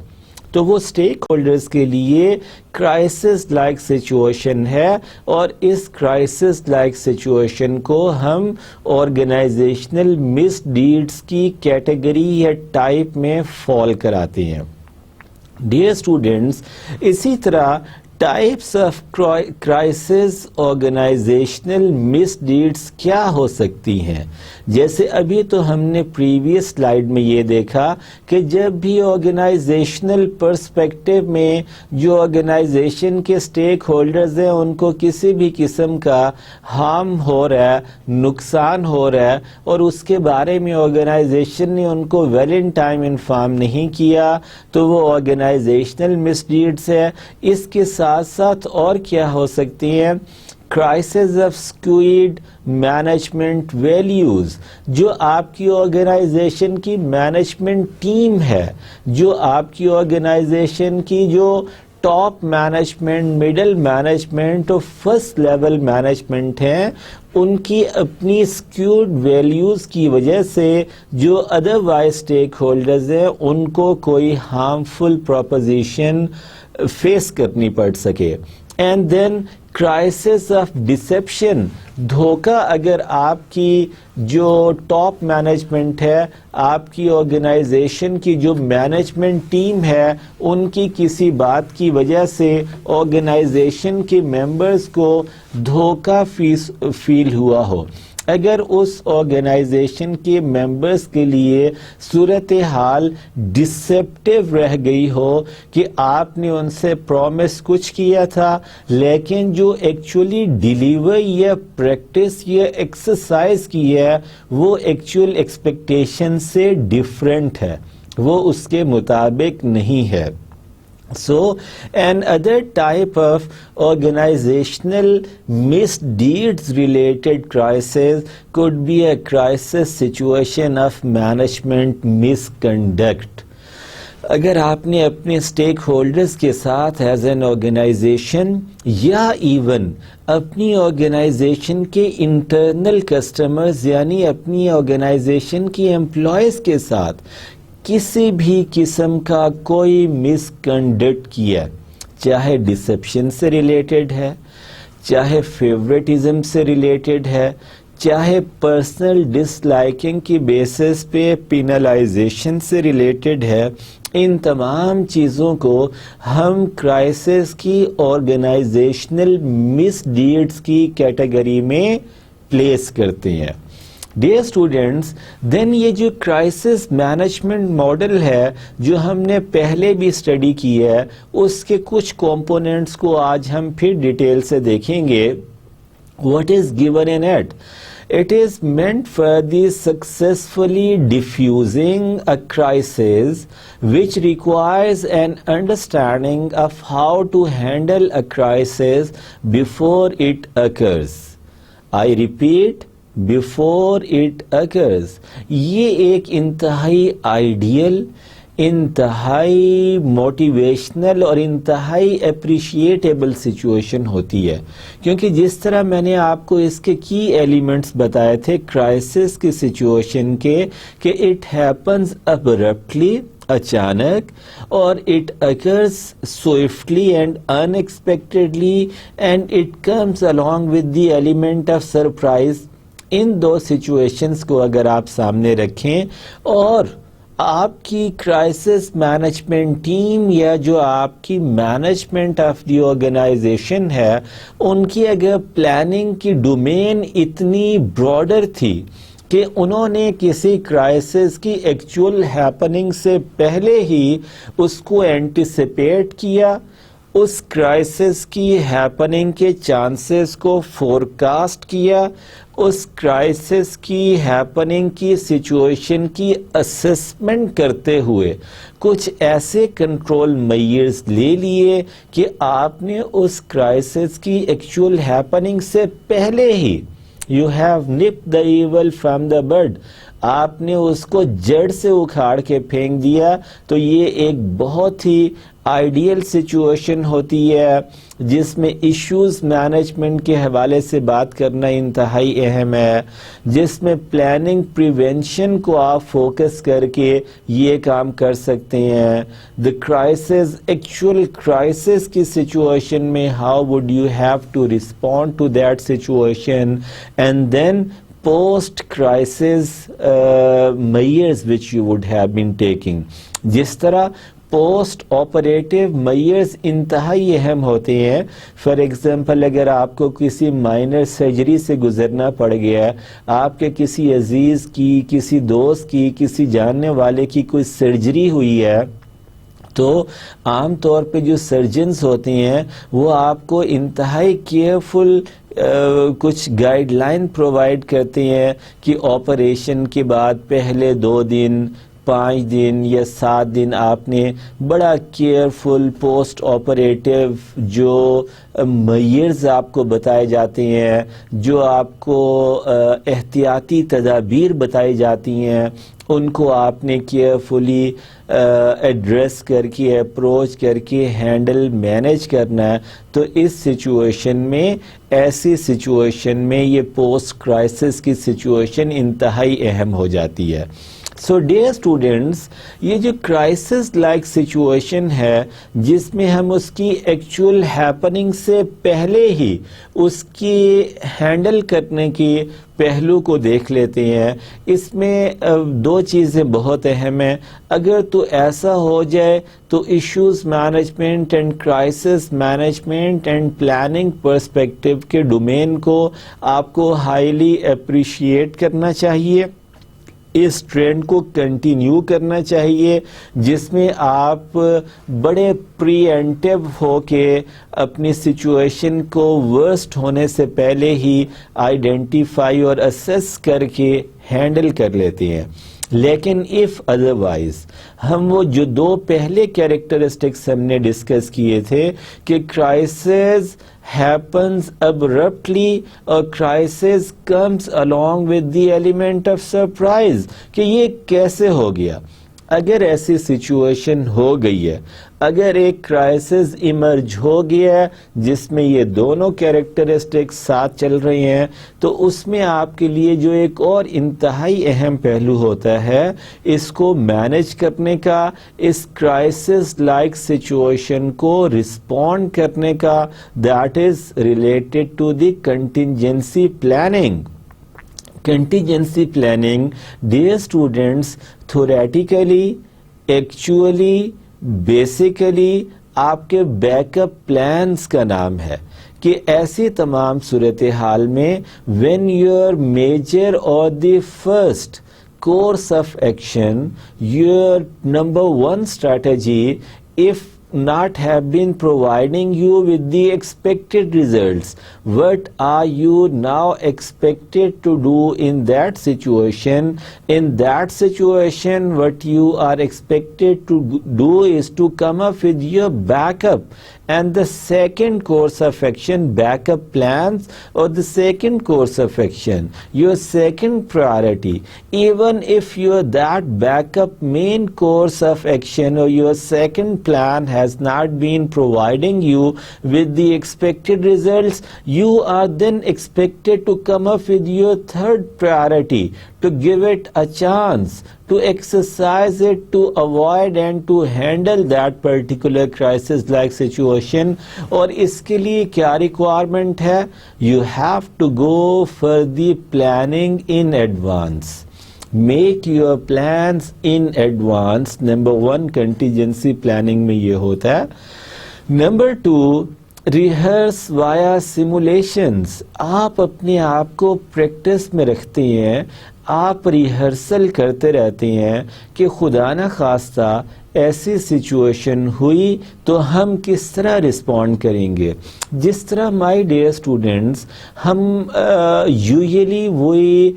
تو وہ اسٹیک ہولڈرز کے لیے کرائسس لائک سچویشن ہے، اور اس کرائسس لائک سچویشن کو ہم آرگنائزیشنل مس ڈیڈز کی کیٹیگری یا ٹائپ میں فال کراتے ہیں۔ ڈیئر اسٹوڈینٹس، اسی طرح types of crisis organizational misdeeds کیا ہو سکتی ہیں؟ جیسے ابھی تو ہم نے پریویس سلائیڈ میں یہ دیکھا کہ جب بھی آرگنائزیشنل پرسپیکٹو میں جو آرگنائزیشن کے اسٹیک ہولڈرز ہیں ان کو کسی بھی قسم کا ہارم ہو رہا ہے، نقصان ہو رہا ہے، اور اس کے بارے میں آرگنائزیشن نے ان کو ویل ان ٹائم انفارم نہیں کیا تو وہ آرگنائزیشنل مس ڈیڈس ہے۔ اس کے ساتھ ساتھ اور کیا ہو سکتی ہیں؟ Crisis of squid management values, جو آپ کی آرگنائزیشن کی مینجمنٹ ٹیم ہے، جو آپ کی آرگنائزیشن کی جو ٹاپ مینجمنٹ، مڈل مینجمنٹ اور فرسٹ لیول مینجمنٹ ہیں، ان کی اپنی سکیورڈ ویلیوز کی وجہ سے جو ادروائز اسٹیک ہولڈرز ہیں ان کو کوئی ہارمفل پروپوزیشن فیس کرنی پڑ سکے۔ And then crisis of deception, دھوکہ اگر آپ کی جو ٹاپ مینجمنٹ ہے، آپ کی آرگنائزیشن کی جو مینجمنٹ ٹیم ہے، ان کی کسی بات کی وجہ سے آرگنائزیشن کے ممبرز کو دھوکہ فیل ہوا ہو، اگر اس آرگنائزیشن کے ممبرز کے لیے صورتحال ڈسیپٹیو رہ گئی ہو کہ آپ نے ان سے پرومس کچھ کیا تھا لیکن جو ایکچولی ڈیلیور یا پریکٹس یا ایکسرسائز کی ہے وہ ایکچوئل ایکسپیکٹیشن سے ڈیفرنٹ ہے، وہ اس کے مطابق نہیں ہے۔ So, another type of organizational misdeeds related crisis could be a crisis situation of management misconduct. اگر آپ نے اپنے اسٹیک ہولڈرز کے ساتھ ایز این آرگنائزیشن یا ایون اپنی آرگنائزیشن کے انٹرنل کسٹمرز یعنی اپنی آرگنائزیشن کی امپلائیز کے ساتھ کسی بھی قسم کا کوئی مس کنڈکٹ کیا، چاہے ڈسیپشن سے ریلیٹڈ ہے، چاہے فیوریٹزم سے ریلیٹڈ ہے، چاہے پرسنل ڈس لائکنگ کی بیسس پہ پینلائزیشن سے ریلیٹڈ ہے، ان تمام چیزوں کو ہم کرائسس کی آرگنائزیشنل مس ڈیڈز کی کیٹیگری میں پلیس کرتے ہیں۔ ڈیئر اسٹوڈینٹس، دین یہ جو کرائسس مینجمنٹ ماڈل ہے جو ہم نے پہلے بھی اسٹڈی کی ہے، اس کے کچھ کمپوننٹس کو آج ہم پھر ڈیٹیل سے دیکھیں گے۔ What is given in it? It is meant for the successfully diffusing a crisis which requires an understanding of how to handle a crisis before it occurs. I repeat, before it occurs. یہ ایک انتہائی ideal, انتہائی motivational اور انتہائی اپریشیٹیبل situation ہوتی ہے، کیونکہ جس طرح میں نے آپ کو اس کے کی ایلیمنٹس بتائے تھے کرائسس کی سچویشن کے، کہ اٹ ہیپنز ابرپٹلی، اچانک، اور it occurs swiftly and unexpectedly and it comes along with the element of surprise۔ ان دو سچویشنز کو اگر آپ سامنے رکھیں اور آپ کی کرائسس مینجمنٹ ٹیم یا جو آپ کی مینجمنٹ آف دی آرگنائزیشن ہے، ان کی اگر پلاننگ کی ڈومین اتنی براڈر تھی، کہ انہوں نے کسی کرائسس کی ایکچوئل ہیپننگ سے پہلے ہی اس کو اینٹیسپیٹ کیا، اس کرائسس کی ہیپننگ کے چانسز کو فورکاسٹ کیا، اس کرائسس کی ہیپننگ کی سچویشن کی اسسمنٹ کرتے ہوئے کچھ ایسے کنٹرول میئرز لے لیے کہ آپ نے اس کرائسس کی ایکچوئل ہیپننگ سے پہلے ہی You have nipped the evil from the bud. آپ نے اس کو جڑ سے اکھاڑ کے پھینک دیا. تو یہ ایک بہت ہی آئیڈیل سچویشن ہوتی ہے جس میں ایشوز مینجمنٹ کے حوالے سے بات کرنا انتہائی اہم ہے، جس میں پلاننگ پریونشن کو آپ فوکس کر کے یہ کام کر سکتے ہیں. the crisis ایکچوئل کرائسس کی سچویشن میں how would you have to respond to that situation, and then post crisis measures which you would have been taking. جس طرح پوسٹ آپریٹیو میئرز انتہائی اہم ہوتے ہیں. فار ایگزامپل اگر آپ کو کسی مائنر سرجری سے گزرنا پڑ گیا، آپ کے کسی عزیز کی، کسی دوست کی، کسی جاننے والے کی کوئی سرجری ہوئی ہے، تو عام طور پہ جو سرجنز ہوتے ہیں وہ آپ کو انتہائی کیئرفل کچھ گائیڈ لائن پرووائڈ کرتے ہیں کہ آپریشن کے بعد پہلے 2 دن 5 دن یا 7 دن آپ نے بڑا کیئرفل پوسٹ آپریٹیو جو میئرز آپ کو بتائے جاتے ہیں، جو آپ کو احتیاطی تدابیر بتائی جاتی ہیں، ان کو آپ نے کیئرفلی ایڈریس کر کے اپروچ کر کے ہینڈل مینیج کرنا ہے. تو اس سچویشن میں، ایسی سچویشن میں یہ پوسٹ کرائسس کی سچویشن انتہائی اہم ہو جاتی ہے. سو ڈیئر اسٹوڈینٹس، یہ جو کرائسس لائک سچویشن ہے جس میں ہم اس کی ایکچوئل ہیپننگ سے پہلے ہی اس کی ہینڈل کرنے کی پہلو کو دیکھ لیتے ہیں، اس میں 2 چیزیں بہت اہم ہیں. اگر تو ایسا ہو جائے تو issues management and crisis management and planning perspective کے ڈومین کو آپ کو ہائیلی اپریشیٹ کرنا چاہیے، اس ٹرینڈ کو کنٹینیو کرنا چاہیے جس میں آپ بڑے پری ایمپٹیو ہو کے اپنی سچویشن کو ورسٹ ہونے سے پہلے ہی آئیڈینٹیفائی اور اسیس کر کے ہینڈل کر لیتے ہیں. لیکن if otherwise، ہم وہ جو 2 پہلے کیریکٹرسٹکس ہم نے ڈسکس کیے تھے کہ crisis happens abruptly or crisis comes along with the element of surprise، کہ یہ کیسے ہو گیا. اگر ایسی سچویشن ہو گئی ہے، اگر ایک کرائسس ایمرج ہو گیا ہے جس میں یہ دونوں کیریکٹرسٹکس ساتھ چل رہی ہیں، تو اس میں آپ کے لیے جو ایک اور انتہائی اہم پہلو ہوتا ہے اس کو مینیج کرنے کا، اس کرائسس لائک سچویشن کو رسپونڈ کرنے کا، that is related to the contingency planning. Contingency planning, dear students, theoretically, actually, basically آپ کے بیک اپ پلانس کا نام ہے کہ ایسی تمام صورتحال میں when your major or the first course of action, your number 1 strategy, if not have been providing you with the expected results, what are you now expected to do in that situation? In that situation, what you are expected to do is to come up with your backup and the second course of action, backup plans, or the second course of action, your second priority. Even if your that backup main course of action or your second plan has not been providing you with the expected results, you are then expected to come up with your third priority, to give it a chance, to exercise it, to avoid and to handle that particular crisis like situation. اور اس کے لیے کیا requirement ہے؟ You have to go for the planning in advance. Make your plans in advance. Number 1 contingency planning میں یہ ہوتا ہے. Number 2 rehearse via simulations. آپ اپنے آپ کو پریکٹس میں رکھتے ہیں، آپ ریہرسل کرتے رہتے ہیں کہ خدا نہ خواستہ ایسی سچویشن ہوئی تو ہم کس طرح رسپونڈ کریں گے. جس طرح مائی ڈیئر اسٹوڈنٹس ہم usually we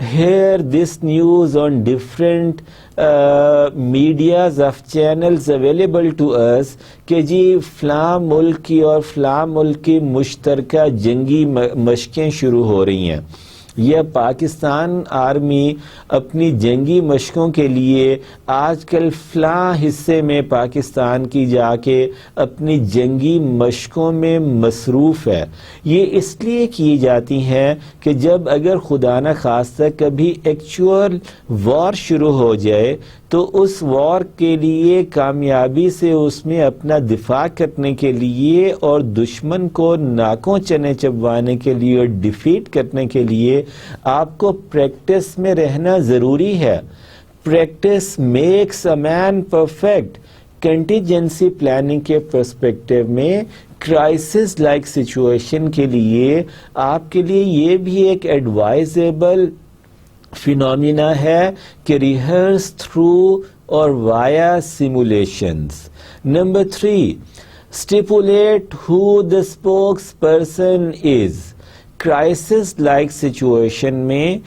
hear this news on different medias of channels available to us کہ جی فلاں ملک کی اور فلاں ملک کی مشترکہ جنگی مشقیں شروع ہو رہی ہیں، یہ پاکستان آرمی اپنی جنگی مشقوں کے لیے آج کل فلاں حصے میں پاکستان کی جا کے اپنی جنگی مشقوں میں مصروف ہے. یہ اس لیے کی جاتی ہیں کہ جب اگر خدا نہ خواستہ کبھی ایکچوئل وار شروع ہو جائے تو اس وار کے لیے کامیابی سے اس میں اپنا دفاع کرنے کے لیے اور دشمن کو ناکوں چنے چبوانے کے لیے اور ڈیفیٹ کرنے کے لیے آپ کو پریکٹس میں رہنا ضروری ہے. Practice makes a man perfect. Contingency planning کے پرسپیکٹو میں کرائسس لائک سچویشن کے لیے آپ کے لیے یہ بھی ایک ایڈوائزیبل فینومینا ہے کہ ریہرس تھرو اور via simulations. Number 3 stipulate who the spokesperson is. Crisis like situation میں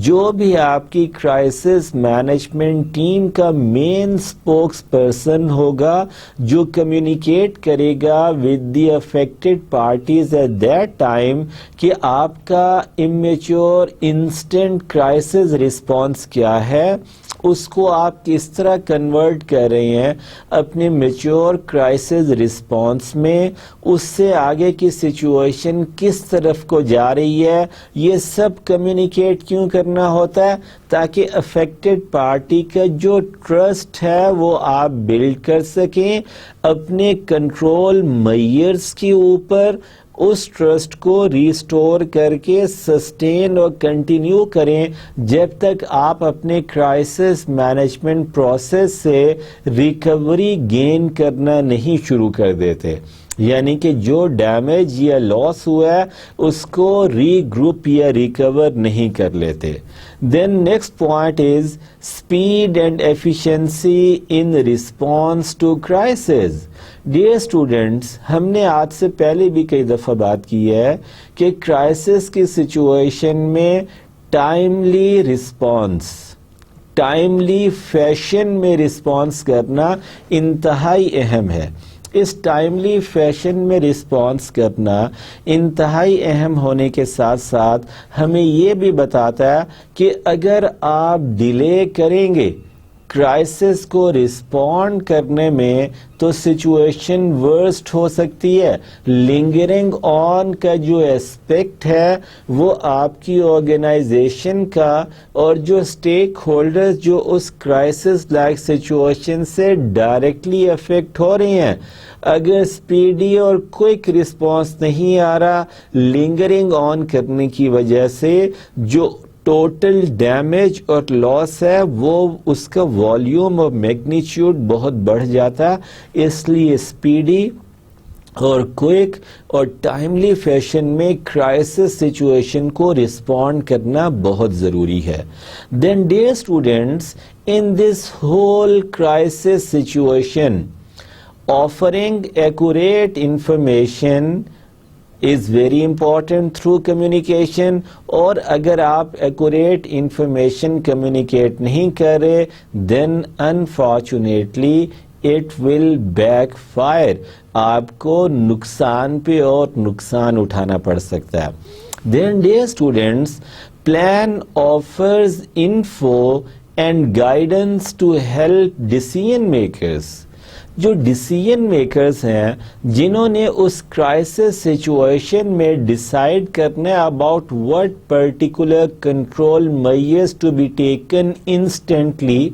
جو بھی آپ کی کرائسس مینجمنٹ ٹیم کا مین اسپوکس پرسن ہوگا جو کمیونیکیٹ کرے گا with the affected parties at that time کہ آپ کا امیچور انسٹنٹ کرائسس رسپانس کیا ہے، اس کو آپ کس طرح کنورٹ کر رہے ہیں اپنے میچور کرائسس رسپانس میں، اس سے آگے کی سچویشن کس طرف کو جا رہی ہے، یہ سب کمیونیکیٹ کیوں کرنا ہوتا ہے تاکہ افیکٹڈ پارٹی کا جو ٹرسٹ ہے وہ آپ بلڈ کر سکیں اپنے کنٹرول میئرز کے اوپر. اس ٹرسٹ کو ریسٹور کر کے سسٹین اور کنٹینیو کریں جب تک آپ اپنے کرائسس مینجمنٹ پروسیس سے ریکوری گین کرنا نہیں شروع کر دیتے. یعنی کہ جو ڈیمیج یا لاس ہوا ہے اس کو ری گروپ یا ریکور نہیں کر لیتے. Then next point is speed and efficiency in response to crisis. Dear students ہم نے آج سے پہلے بھی کئی دفعہ بات کی ہے کہ کرائسس کی سچویشن میں ٹائملی رسپانس، ٹائملی فیشن میں رسپانس کرنا انتہائی اہم ہے. اس ٹائملی فیشن میں رسپانس کرنا انتہائی اہم ہونے کے ساتھ ساتھ ہمیں یہ بھی بتاتا ہے کہ اگر آپ ڈیلے کریں گے کرائسس کو رسپونڈ کرنے میں تو سچویشن ورسٹ ہو سکتی ہے. لنگرنگ آن کا جو ایسپیکٹ ہے وہ آپ کی آرگنائزیشن کا اور جو اسٹیک ہولڈرز جو اس کرائسس لائک سچویشن سے ڈائریکٹلی افیکٹ ہو رہے ہیں، اگر اسپیڈی اور کوئک رسپانس نہیں آ رہا لنگرنگ آن کرنے کی وجہ سے جو ٹوٹل ڈیمیج اور لاس ہے وہ اس کا والیوم اور میگنیچیوڈ بہت بڑھ جاتا. اس لیے اسپیڈی اور کوئک اور ٹائملی فیشن میں کرائسس سچویشن کو رسپونڈ کرنا بہت ضروری ہے. Then dear students in this whole crisis situation offering accurate information is very important through communication. اور اگر آپ accurate information communicate نہیں کر رہے then unfortunately it will backfire. آپ کو نقصان پہ اور نقصان اٹھانا پڑ سکتا ہے. Then dear students plan offers info and guidance to help decision makers. جو ڈیسیژن میکرز ہیں جنہوں نے اس کرائسس سچویشن میں ڈیسائیڈ کرنا about what particular control measures to be taken instantly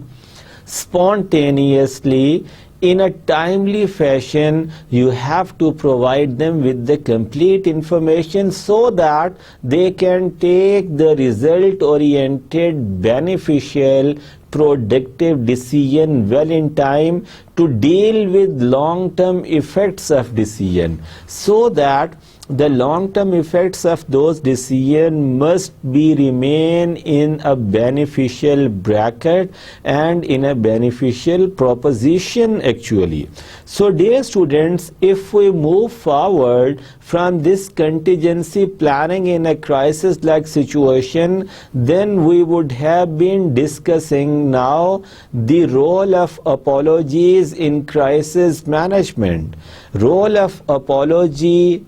spontaneously in a timely fashion, you have to provide them with the complete information so that they can take the result oriented beneficial productive decision well in time to deal with long-term effects of decision, so that the long-term effects of those decisions must be remain in a beneficial bracket and in a beneficial proposition actually. So dear students, if we move forward from this contingency planning in a crisis-like situation, then we would have been discussing now the role of apologies in crisis management. Role of apology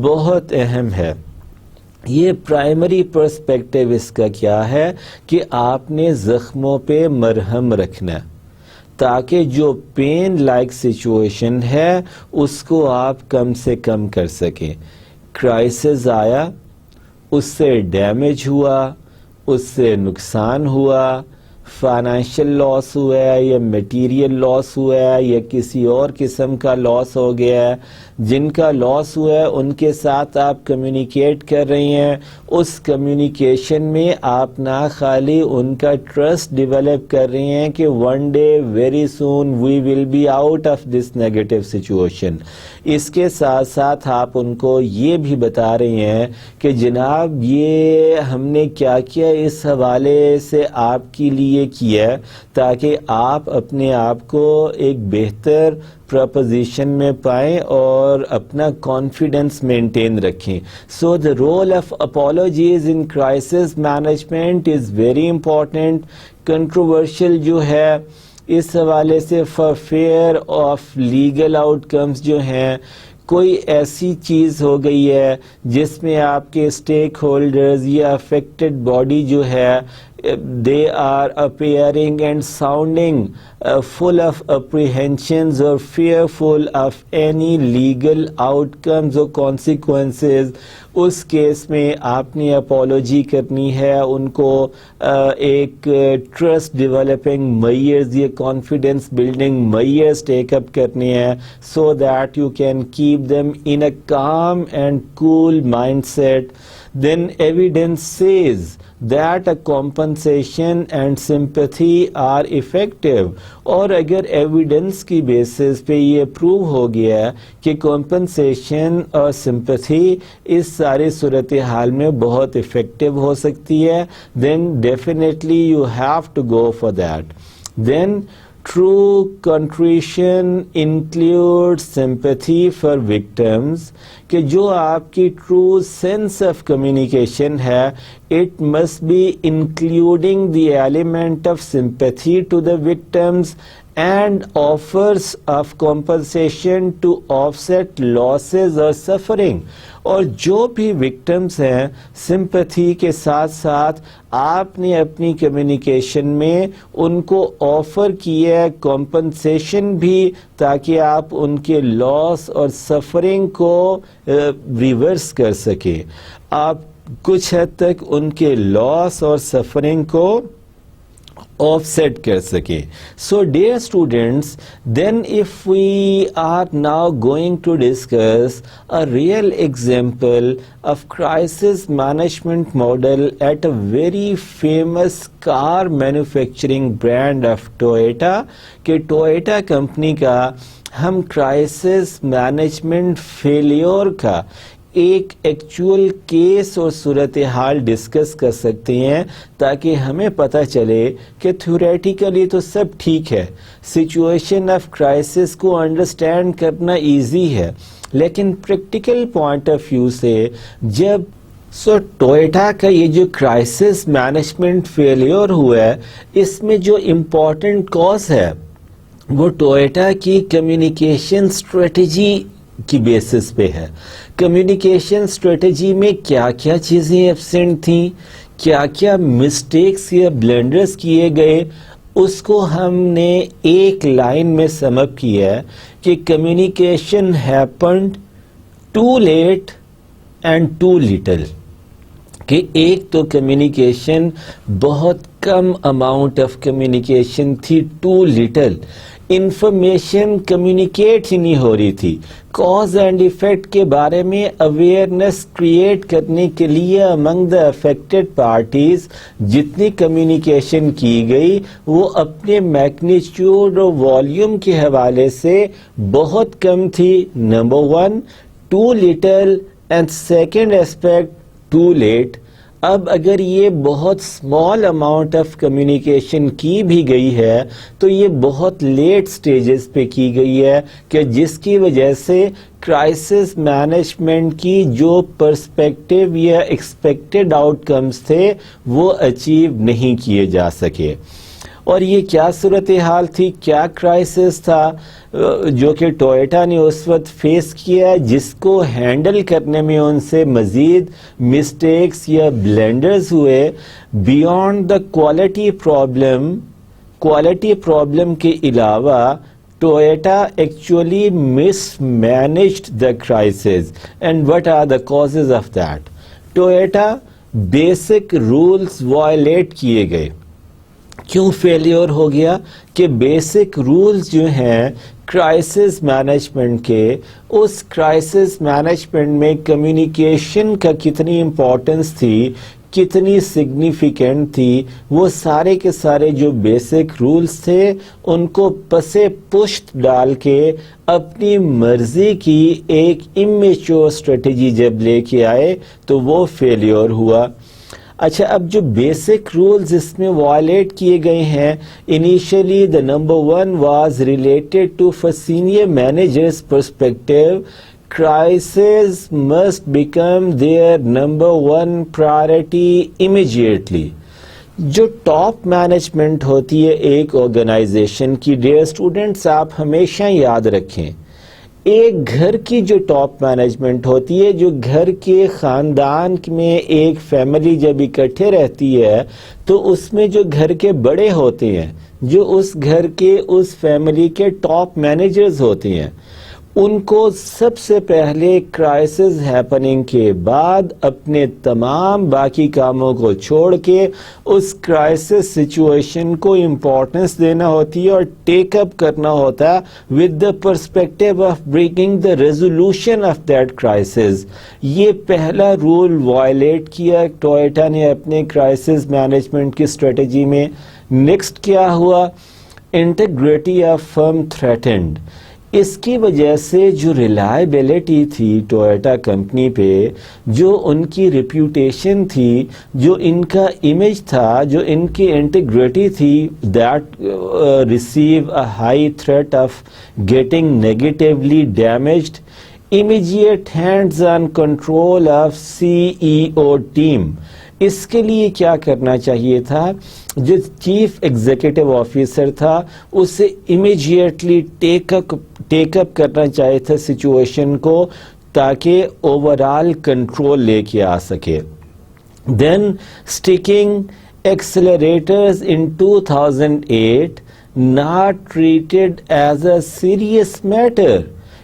بہت اہم ہے. یہ primary perspective اس کا کیا ہے کہ آپ نے زخموں پہ مرہم رکھنا تاکہ جو پین لائک سچویشن ہے اس کو آپ کم سے کم کر سکیں. کرائسس آیا, اس سے ڈیمیج ہوا, اس سے نقصان ہوا, فائنینشیل لاس ہوا ہے یا میٹیریل لاس ہوا ہے یا کسی اور قسم کا لاس ہو گیا ہے. جن کا لاس ہوا ہے ان کے ساتھ آپ کمیونیکیٹ کر رہی ہیں. اس کمیونیکیشن میں آپ نہ خالی ان کا ٹرسٹ ڈیولپ کر رہی ہیں کہ one day very soon we will be out of this negative situation, اس کے ساتھ ساتھ آپ ان کو یہ بھی بتا رہی ہیں کہ جناب یہ ہم نے کیا کیا اس حوالے سے آپ کے لیے کیا تاکہ آپ اپنے آپ کو ایک بہتر پرپوزیشن میں پائیں اور اپنا کانفیڈنس مینٹین رکھیں. So the role of apologies in crisis management is very important. Controversial جو ہے اس حوالے سے for fear of legal outcomes جو ہیں, کوئی ایسی چیز ہو گئی ہے جس میں آپ کے اسٹیک ہولڈرز یا افیکٹڈ باڈی جو ہے they are appearing and sounding full of apprehensions or fearful of any legal outcomes or consequences. اس کیس میں آپ نے اپالوجی کرنی ہے, ان کو ایک ٹرسٹ ڈیولپنگ میئرز یا confidence building measures take up کرنے ہیں so that you can keep them in a calm and cool mindset. Then evidence says that a compensation and sympathy are effective. اور اگر ایویڈنس کی basis پہ یہ prove ہو گیا کہ کمپنسیشن اور سمپتھی اس ساری صورتحال میں بہت افیکٹو ہو سکتی ہے, then definitely you have to go for that. Then true contrition includes sympathy for victims, کہ جو آپ کی true sense of communication ہے, it must be including the element of sympathy to the victims and offers of compensation to offset losses or suffering. اور جو بھی victims ہیں, sympathy کے ساتھ ساتھ آپ نے اپنی کمیونیکیشن میں ان کو آفر کیا ہے کمپنسیشن بھی, تاکہ آپ ان کے لاس اور سفرنگ کو ریورس کر سکیں, آپ کچھ حد تک ان کے لاس اور سفرنگ کو آف سیٹ کر سکے. So dear students, then if we are now going to discuss a real example of crisis management model at a very famous car manufacturing brand of Toyota, کہ ٹوئیٹا کمپنی کا ہم crisis management failure کا ایک actual case اور صورتحال discuss کر سکتے ہیں, تاکہ ہمیں پتہ چلے کہ تھیوریٹیکلی تو سب ٹھیک ہے, سچویشن آف کرائسس کو انڈرسٹینڈ کرنا ایزی ہے, لیکن پریکٹیکل پوائنٹ آف ویو سے جب ٹوئیٹا کا یہ جو کرائسس مینجمنٹ فیلیور ہوا ہے, اس میں جو امپورٹنٹ کاز ہے وہ ٹوئیٹا کی کمیونیکیشن اسٹریٹجی کی بیسس پہ ہے. کمیونیکیشن اسٹریٹجی میں کیا کیا چیزیں ایبسینٹ تھیں, کیا کیا مسٹیکس یا بلنڈرز کیے گئے, اس کو ہم نے ایک لائن میں سم اپ کیا ہے کہ communication happened too late and too little. کہ ایک تو کمیونیکیشن بہت کم اماؤنٹ آف کمیونیکیشن تھی, ٹو لٹل. انفارمیشن کمیونیکیٹ ہی نہیں ہو رہی تھی. کاز اینڈ ایفیکٹ کے بارے میں اویئرنیس کریٹ کرنے کے لیے امنگ دا افیکٹڈ پارٹیز جتنی کمیونیکیشن کی گئی وہ اپنے میگنیچیوڈ اور والیوم کے حوالے سے بہت کم تھی. Number 1 too little and second aspect too late. اب اگر یہ بہت اسمال اماؤنٹ آف کمیونیکیشن کی بھی گئی ہے تو یہ بہت لیٹ سٹیجز پہ کی گئی ہے کہ جس کی وجہ سے کرائسس مینجمنٹ کی جو پرسپیکٹیو یا ایکسپیکٹڈ آؤٹ کمز تھے وہ اچیو نہیں کیے جا سکے. اور یہ کیا صورتحال تھی, کیا کرائسس تھا جو کہ ٹوئیٹا نے اس وقت فیس کیا, جس کو ہینڈل کرنے میں ان سے مزید مسٹیکس یا بلنڈرز ہوئے. بیونڈ دا کوالٹی پرابلم کے علاوہ Toyota actually mismanaged the crisis. And what are the causes of that? Toyota basic rules violate کیے گئے. کیوں فیلیور ہو گیا؟ کہ بیسک رولز جو ہیں کرائسس مینجمنٹ کے, اس کرائسس مینجمنٹ میں کمیونیکیشن کا کتنی امپورٹنس تھی, کتنی سگنیفیکنٹ تھی, وہ سارے کے سارے جو بیسک رولز تھے ان کو پسے پشت ڈال کے اپنی مرضی کی ایک امیچور اسٹریٹجی جب لے کے آئے تو وہ فیلیور ہوا. اچھا, اب جو بیسک رولز اس میں وائلیٹ کیے گئے ہیں, initially the number 1 was related to for senior managers perspective. Crisis must become their number 1 priority immediately. جو ٹاپ مینجمنٹ ہوتی ہے ایک آرگنائزیشن کی, ڈیئر اسٹوڈنٹس آپ ہمیشہ یاد رکھیں, ایک گھر کی جو ٹاپ مینجمنٹ ہوتی ہے, جو گھر کے خاندان میں ایک فیملی جب اکٹھے رہتی ہے تو اس میں جو گھر کے بڑے ہوتے ہیں, جو اس گھر کے اس فیملی کے ٹاپ مینیجرز ہوتے ہیں, ان کو سب سے پہلے کرائسس ہیپننگ کے بعد اپنے تمام باقی کاموں کو چھوڑ کے اس کرائسس سچویشن کو امپورٹنس دینا ہوتی ہے اور ٹیک اپ کرنا ہوتا ہے with the perspective of bringing the resolution of that crisis. یہ پہلا رول وائلیٹ کیا ٹوئیٹا نے اپنے کرائسس مینجمنٹ کی اسٹریٹجی میں. نیکسٹ کیا ہوا؟ Integrity of firm threatened. اس کی وجہ سے جو ریلائبلٹی تھی ٹوئیٹا کمپنی پہ, جو ان کی ریپیوٹیشن تھی, جو ان کا امیج تھا, جو ان کی انٹیگریٹی تھی, that receive a high threat of getting negatively damaged. Immediate hands on control of CEO team. اس کے لیے کیا کرنا چاہیے تھا؟ جو چیف ایگزیکٹو آفیسر تھا اسے امیجیٹلی ٹیک اپ کرنا چاہیے تھا سچویشن کو, تاکہ اوورال کنٹرول لے کے آ سکے. Then sticking accelerators in 2008 not treated as a serious matter.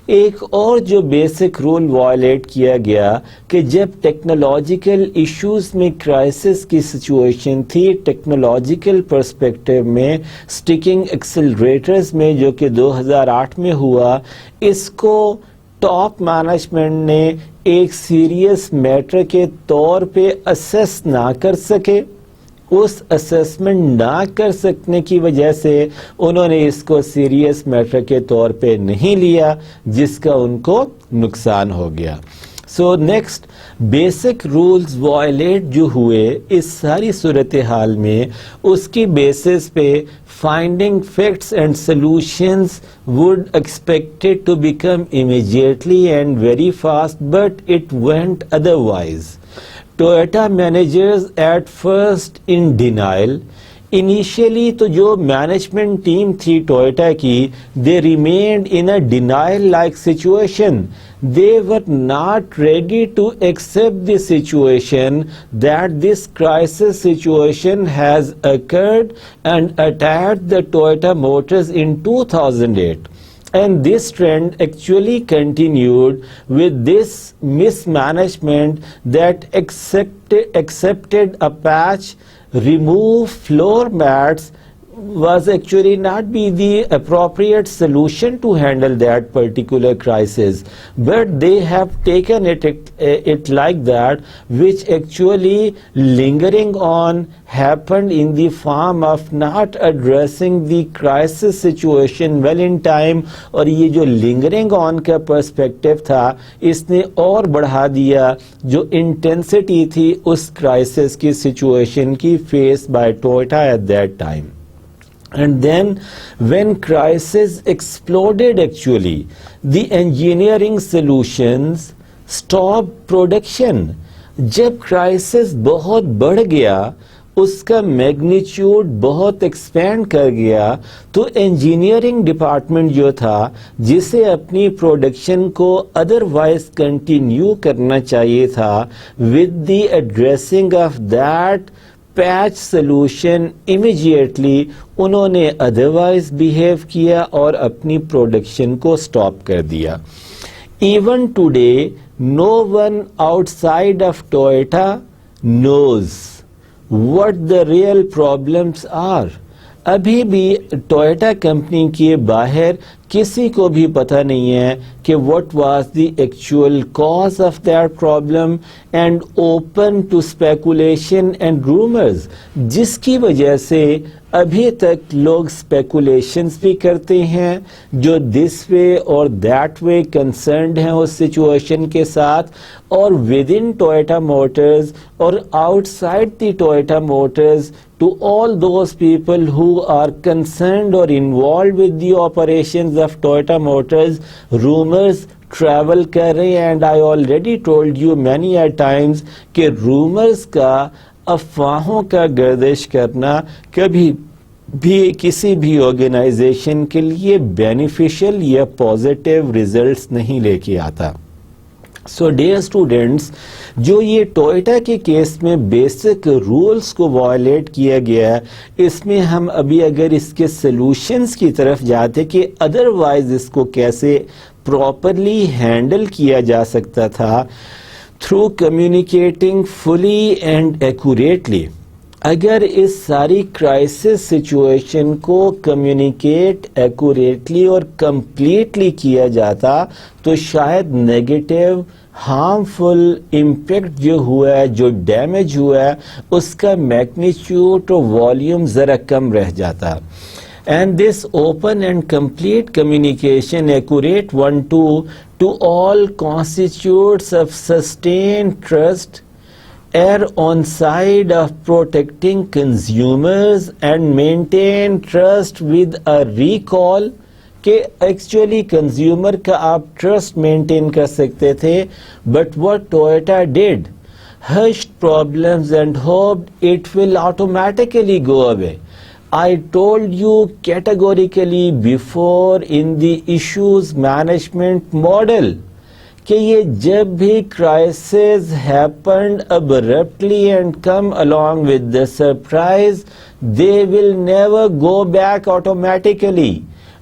ایک اور جو بیسک رول وائلیٹ کیا گیا کہ جب ٹیکنالوجیکل ایشوز میں کرائسس کی سچویشن تھی, ٹیکنالوجیکل پرسپیکٹیو میں سٹیکنگ ایکسلریٹرز میں جو کہ 2008 میں ہوا, اس کو ٹاپ مینجمنٹ نے ایک سیریس میٹر کے طور پہ اسیس نہ کر سکے. اس اسیسمنٹ نہ کر سکنے کی وجہ سے انہوں نے اس کو سیریس میٹر کے طور پہ نہیں لیا, جس کا ان کو نقصان ہو گیا. So next, basic rules violate جو ہوئے اس ساری صورتحال میں, اس کی بیسس پہ finding facts and solutions would expected to become immediately and very fast, but it went otherwise. Toyota managers at first in denial. Initially تو جو مینجمنٹ ٹیم تھی ٹوئیٹا کی, they remained in a denial like situation. They were not ready to accept the situation that this crisis situation has occurred and attacked the Toyota Motors in 2008. And this trend actually continued with this mismanagement that accepted a patch, remove floor mats was actually not be the appropriate solution to handle that particular crisis, but they have taken it like that, which actually lingering on happened in the form of not addressing the crisis situation well in time. اور یہ جو lingering on کا perspective تھا اس نے اور بڑھا دیا جو intensity تھی اس crisis کی situation کی faced by Toyota at that time. And then when crisis exploded, actually the engineering solutions stopped production. جب crisis بہت بڑھ گیا اس کا میگنیچیوڈ بہت ایکسپینڈ کر گیا تو انجینئرنگ ڈپارٹمنٹ جو تھا جسے اپنی پروڈکشن کو ادروائز کنٹینیو کرنا چاہیے تھا with the addressing of that patch solution immediately انہوں نے ادروائز بیہیو کیا اور اپنی پروڈکشن کو سٹاپ کر دیا. Even today no one outside of Toyota knows what the real problems are. ابھی بھی ٹوئٹا کمپنی کے باہر کسی کو بھی پتہ نہیں ہے کہ what was the actual cause of that problem and open to speculation and rumors, جس کی وجہ سے ابھی تک لوگ اسپیکولیشنز بھی کرتے ہیں جو دس وے اور دیٹ وے کنسرنڈ ہیں اس سچویشن کے ساتھ, اور ود ان ٹوئٹا موٹرز اور out side the Toyota Motors to all those people who are concerned or involved with the operations of Toyota Motors, rumors travel کر رہے ہیں. And I already told you many a times کہ rumors کا افواہوں کا گردش کرنا کبھی بھی کسی بھی آرگنائزیشن کے لیے بینیفیشل یا پازیٹیو ریزلٹس نہیں لے کے آتا. سو ڈیئر اسٹوڈینٹس, جو یہ ٹوئٹا کے کیس میں بیسک رولز کو وائلیٹ کیا گیا اس میں ہم ابھی اگر اس کے سلوشنز کی طرف جاتے کہ ادروائز اس کو کیسے پراپرلی ہینڈل کیا جا سکتا تھا through communicating fully and accurately. اگر اس ساری کرائسس سچویشن کو کمیونیکیٹ ایکوریٹلی اور کمپلیٹلی کیا جاتا تو شاید نیگیٹو ہارمفل امپیکٹ جو ہوا ہے, جو ڈیمیج ہوا ہے, اس کا میگنیچیوڈ اور والیوم ذرا کم رہ جاتا. And this open and complete communication, accurate one-two, to all constitutes of sustained trust, err on side of protecting consumers and maintain trust with a recall کہ ایکچولی کنزیومر کا آپ ٹرسٹ مینٹین کر سکتے تھے. But what Toyota did, hushed problems and hoped it will automatically go away. I told you categorically before in the issues management model کہ یہ جب بھی crisis happened abruptly and come along with the surprise, they will never go back automatically.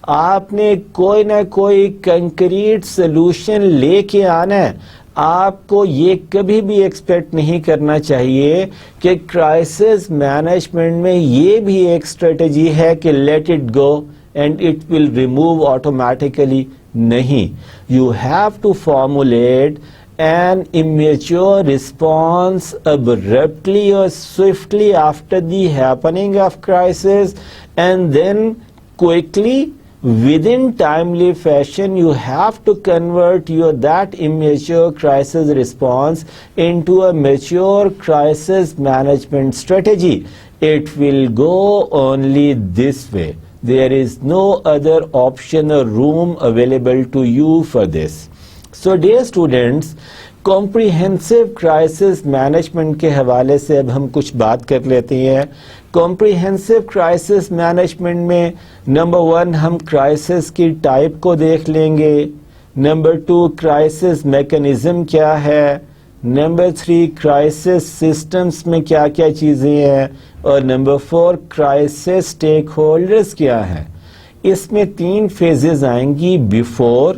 آپ نے کوئی نہ کوئی concrete solution لے کے آنا ہے. آپ کو یہ کبھی بھی ایکسپیکٹ نہیں کرنا چاہیے کہ کرائسس مینجمنٹ میں یہ بھی ایک اسٹریٹجی ہے کہ let it go and it will remove automatically. نہیں, you have to formulate an immature response abruptly or swiftly after the happening of crisis, and then quickly within timely fashion you have to convert that immature crisis response into a mature crisis management strategy. It will go only this way. There is no other option or room available to you for this. So dear students, comprehensive crisis management کے حوالے سے اب ہم کچھ بات کر لیتے ہیں. comprehensive crisis management میں نمبر 1 ہم crisis کی ٹائپ کو دیکھ لیں گے. نمبر 2 crisis mechanism کیا ہے. نمبر 3 crisis systems میں کیا کیا چیزیں ہیں. اور نمبر 4 crisis stakeholders کیا ہیں. اس میں 3 phases آئیں گی: before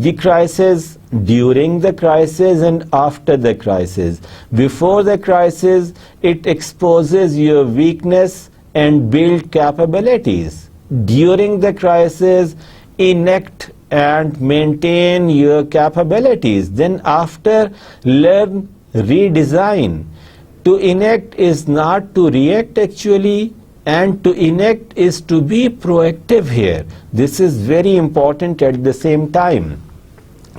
the crisis, during the crisis and after the crisis. Before the crisis, it exposes your weakness and build capabilities. During the crisis, enact and maintain your capabilities. Then after, learn, redesign. To enact is not to react actually, and to enact is to be proactive here. This is very important at the same time.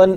1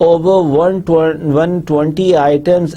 over 120 items,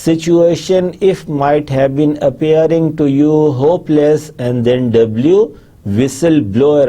Situation if might have been appearing to you hopeless, and then W, whistleblower,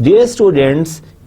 Dear students,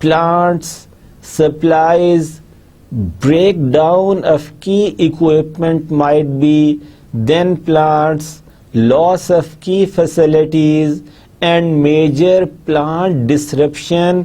plants, supplies, breakdown of key equipment might be, then plants, loss of key facilities, and major plant disruption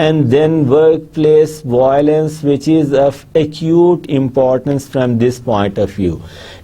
and then workplace violence, which is of acute importance from this point of view.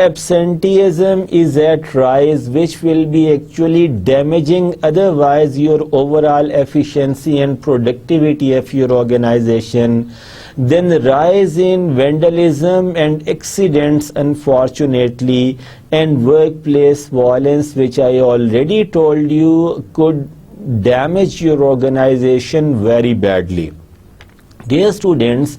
absenteeism is at rise, which will be actually damaging otherwise your overall efficiency and productivity of your organization. Then rise in vandalism and accidents, unfortunately, and workplace violence, which I already told you could damage your organization very badly. Dear students,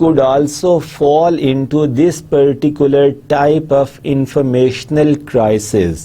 could also fall into this particular type of informational crisis.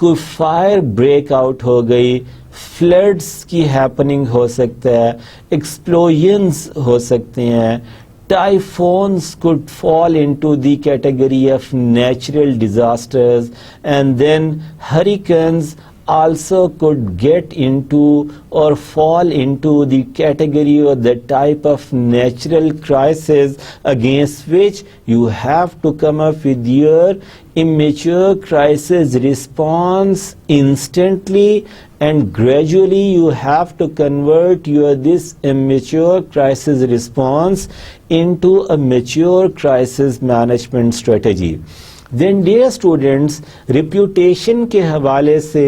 کوئی fire break out ہو گئی, floods کی happening ہو سکتا ہے, ایکسپلوژنز ہو سکتے ہیں. Typhoons could fall into the category of natural disasters, and then hurricanes also could get into or fall into the category or the type of natural crisis against which you have to come up with your immature crisis response instantly, and gradually you have to convert your this immature crisis response into a mature crisis management strategy. Then dear students, reputation کے حوالے سے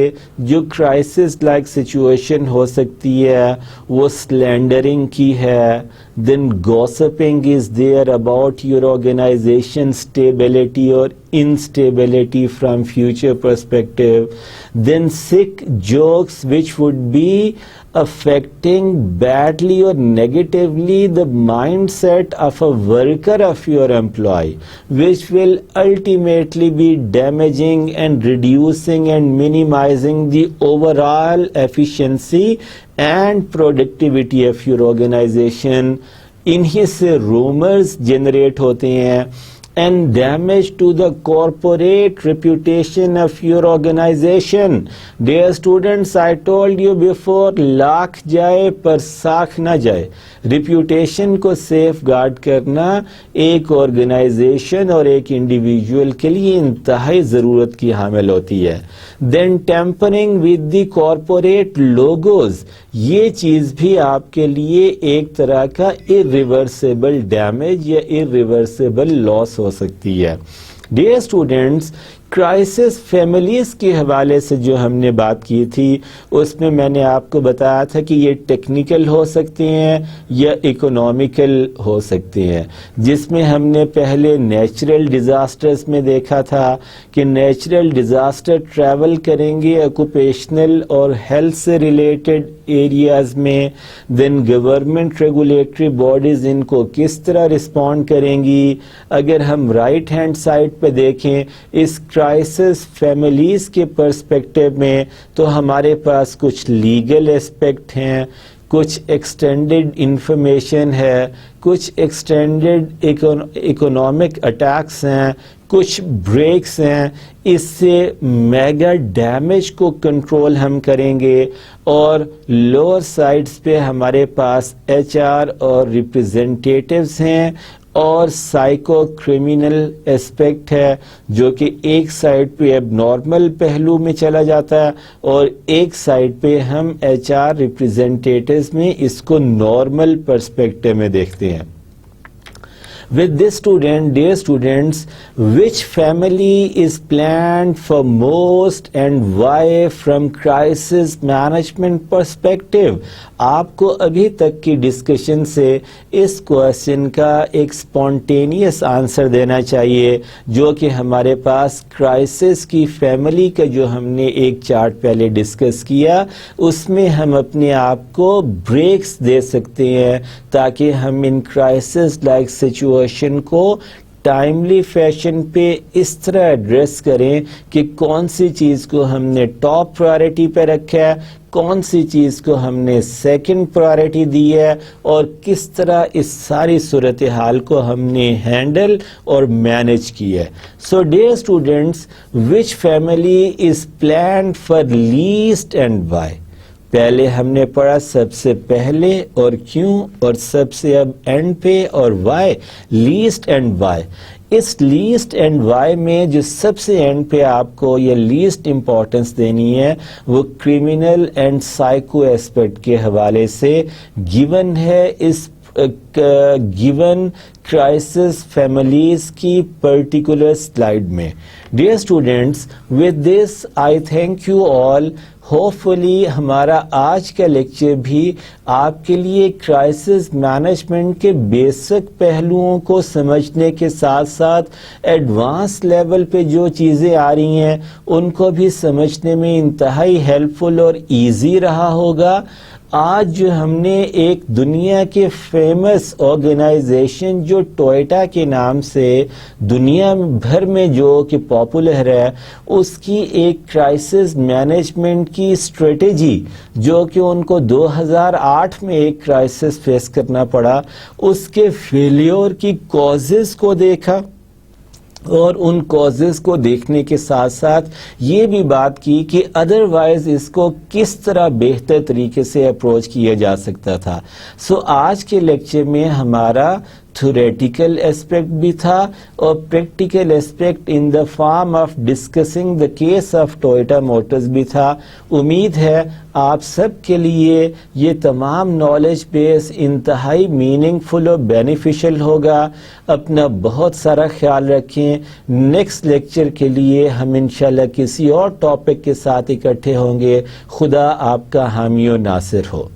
جو crisis like situation ہو سکتی ہے وہ slandering کی ہے. Then gossiping is there about your organization stability or instability from future perspective. Then sick jokes which would be affecting badly or negatively the mindset of a worker of your employee, which will ultimately be damaging and reducing and minimizing the overall efficiency and productivity of your organization. انہی سے rumours generate ہوتے ہیں and damage to the corporate reputation of your organization. Dear students, I told you before, lakh جائے پر ساکھ نہ جائے. ریپیوٹیشن کو safe guard کرنا ایک آرگنائزیشن اور ایک انڈیویجول کے لیے انتہائی ضرورت کی حامل ہوتی ہے. Then tampering with the corporate logos, یہ چیز بھی آپ کے لیے ایک طرح کا irreversible damage یا irreversible loss ہو سکتی ہے. Dear students, کرائسس فیملیز کے حوالے سے جو ہم نے بات کی تھی اس میں میں نے آپ کو بتایا تھا کہ یہ ٹیکنیکل ہو سکتے ہیں یا اکنومیکل ہو سکتے ہیں, جس میں ہم نے پہلے نیچرل ڈیزاسٹرز میں دیکھا تھا کہ نیچرل ڈیزاسٹر ٹریول کریں گے آکوپیشنل اور ہیلتھ سے ریلیٹڈ ایریاز میں. دین گورنمنٹ ریگولیٹری باڈیز ان کو کس طرح رسپونڈ کریں گی. اگر ہم رائٹ ہینڈ سائڈ پہ دیکھیں اس کرائسس فیملیز کے پرسپیکٹو میں تو ہمارے پاس کچھ لیگل اسپیکٹ ہیں, کچھ ایکسٹینڈڈ انفارمیشن ہے, کچھ ایکسٹینڈڈ اکنامک اٹیکس ہیں, کچھ بریکس ہیں. اس سے میگا ڈیمیج کو کنٹرول ہم کریں گے. اور لوور سائڈز پہ ہمارے پاس ایچ آر اور ریپریزنٹیٹیوز ہیں اور سائیکو کرمینل اسپیکٹ ہے جو کہ ایک سائڈ پہ اب نارمل پہلو میں چلا جاتا ہے اور ایک سائڈ پہ ہم ایچ آر ریپریزنٹیٹیوز میں اس کو نارمل پرسپیکٹو میں دیکھتے ہیں. With this student, dear students, which family is planned for most and why from crisis management perspective? آپ کو ابھی تک کی ڈسکشن سے اس کوشچن کا ایک سپونٹینیس آنسر دینا چاہیے جو کہ ہمارے پاس کرائسس کی فیملی کا جو ہم نے ایک چارٹ پہلے ڈسکس کیا اس میں ہم اپنے آپ کو بریکس دے سکتے ہیں تاکہ ہم ان کرائسس لائک سچویشن کو ٹائملی فیشن پہ اس طرح ایڈریس کریں کہ کون سی چیز کو ہم نے ٹاپ پرائرٹی پہ رکھا ہے, کون سی چیز کو ہم نے سیکنڈ پرائرٹی دی ہے اور کس طرح اس ساری صورتحال کو ہم نے ہینڈل اور مینج کی ہے. So dear students, which family is planned for least and why? پہلے ہم نے پڑھا سب سے پہلے اور کیوں, اور سب سے اب اینڈ پہ اور وائی, لیسٹ اینڈ وائی. اس لیسٹ اینڈ وائی میں جو سب سے اینڈ پہ آپ کو یہ لیسٹ امپورٹنس دینی ہے وہ کرمینل اینڈ سائیکو ایسپیکٹ کے حوالے سے گیون ہے اس گیون کرائسس فیملیز کی پرٹیکولر سلائیڈ میں. Dear students, with this I thank you all. Hopefully ہمارا آج کا لیکچر بھی آپ کے لیے کرائسس مینجمنٹ کے بیسک پہلوؤں کو سمجھنے کے ساتھ ساتھ ایڈوانس لیول پہ جو چیزیں آ رہی ہیں ان کو بھی سمجھنے میں انتہائی ہیلپ فل اور ایزی رہا ہوگا. آج جو ہم نے ایک دنیا کے فیمس آرگنائزیشن جو ٹوئٹا کے نام سے دنیا بھر میں جو کہ پاپولر ہے، اس کی ایک کرائسس مینجمنٹ کی اسٹریٹجی جو کہ ان کو 2008 میں ایک کرائسس فیس کرنا پڑا، اس کے فیلیور کی کازز کو دیکھا، اور ان کازز کو دیکھنے کے ساتھ ساتھ یہ بھی بات کی کہ ادروائز اس کو کس طرح بہتر طریقے سے اپروچ کیا جا سکتا تھا۔ آج کے لیکچر میں ہمارا تھیوریٹیکل اسپیکٹ بھی تھا اور practical aspect in the form of discussing the case of Toyota Motors بھی تھا۔ امید ہے آپ سب کے لیے یہ تمام نالج بیس انتہائی میننگ فل اور بینیفیشل ہوگا۔ اپنا بہت سارا خیال رکھیں۔ نیکسٹ لیکچر کے لیے ہم انشاءاللہ کسی اور ٹاپک کے ساتھ اکٹھے ہوں گے۔ خدا آپ کا حامی و ناصر ہو۔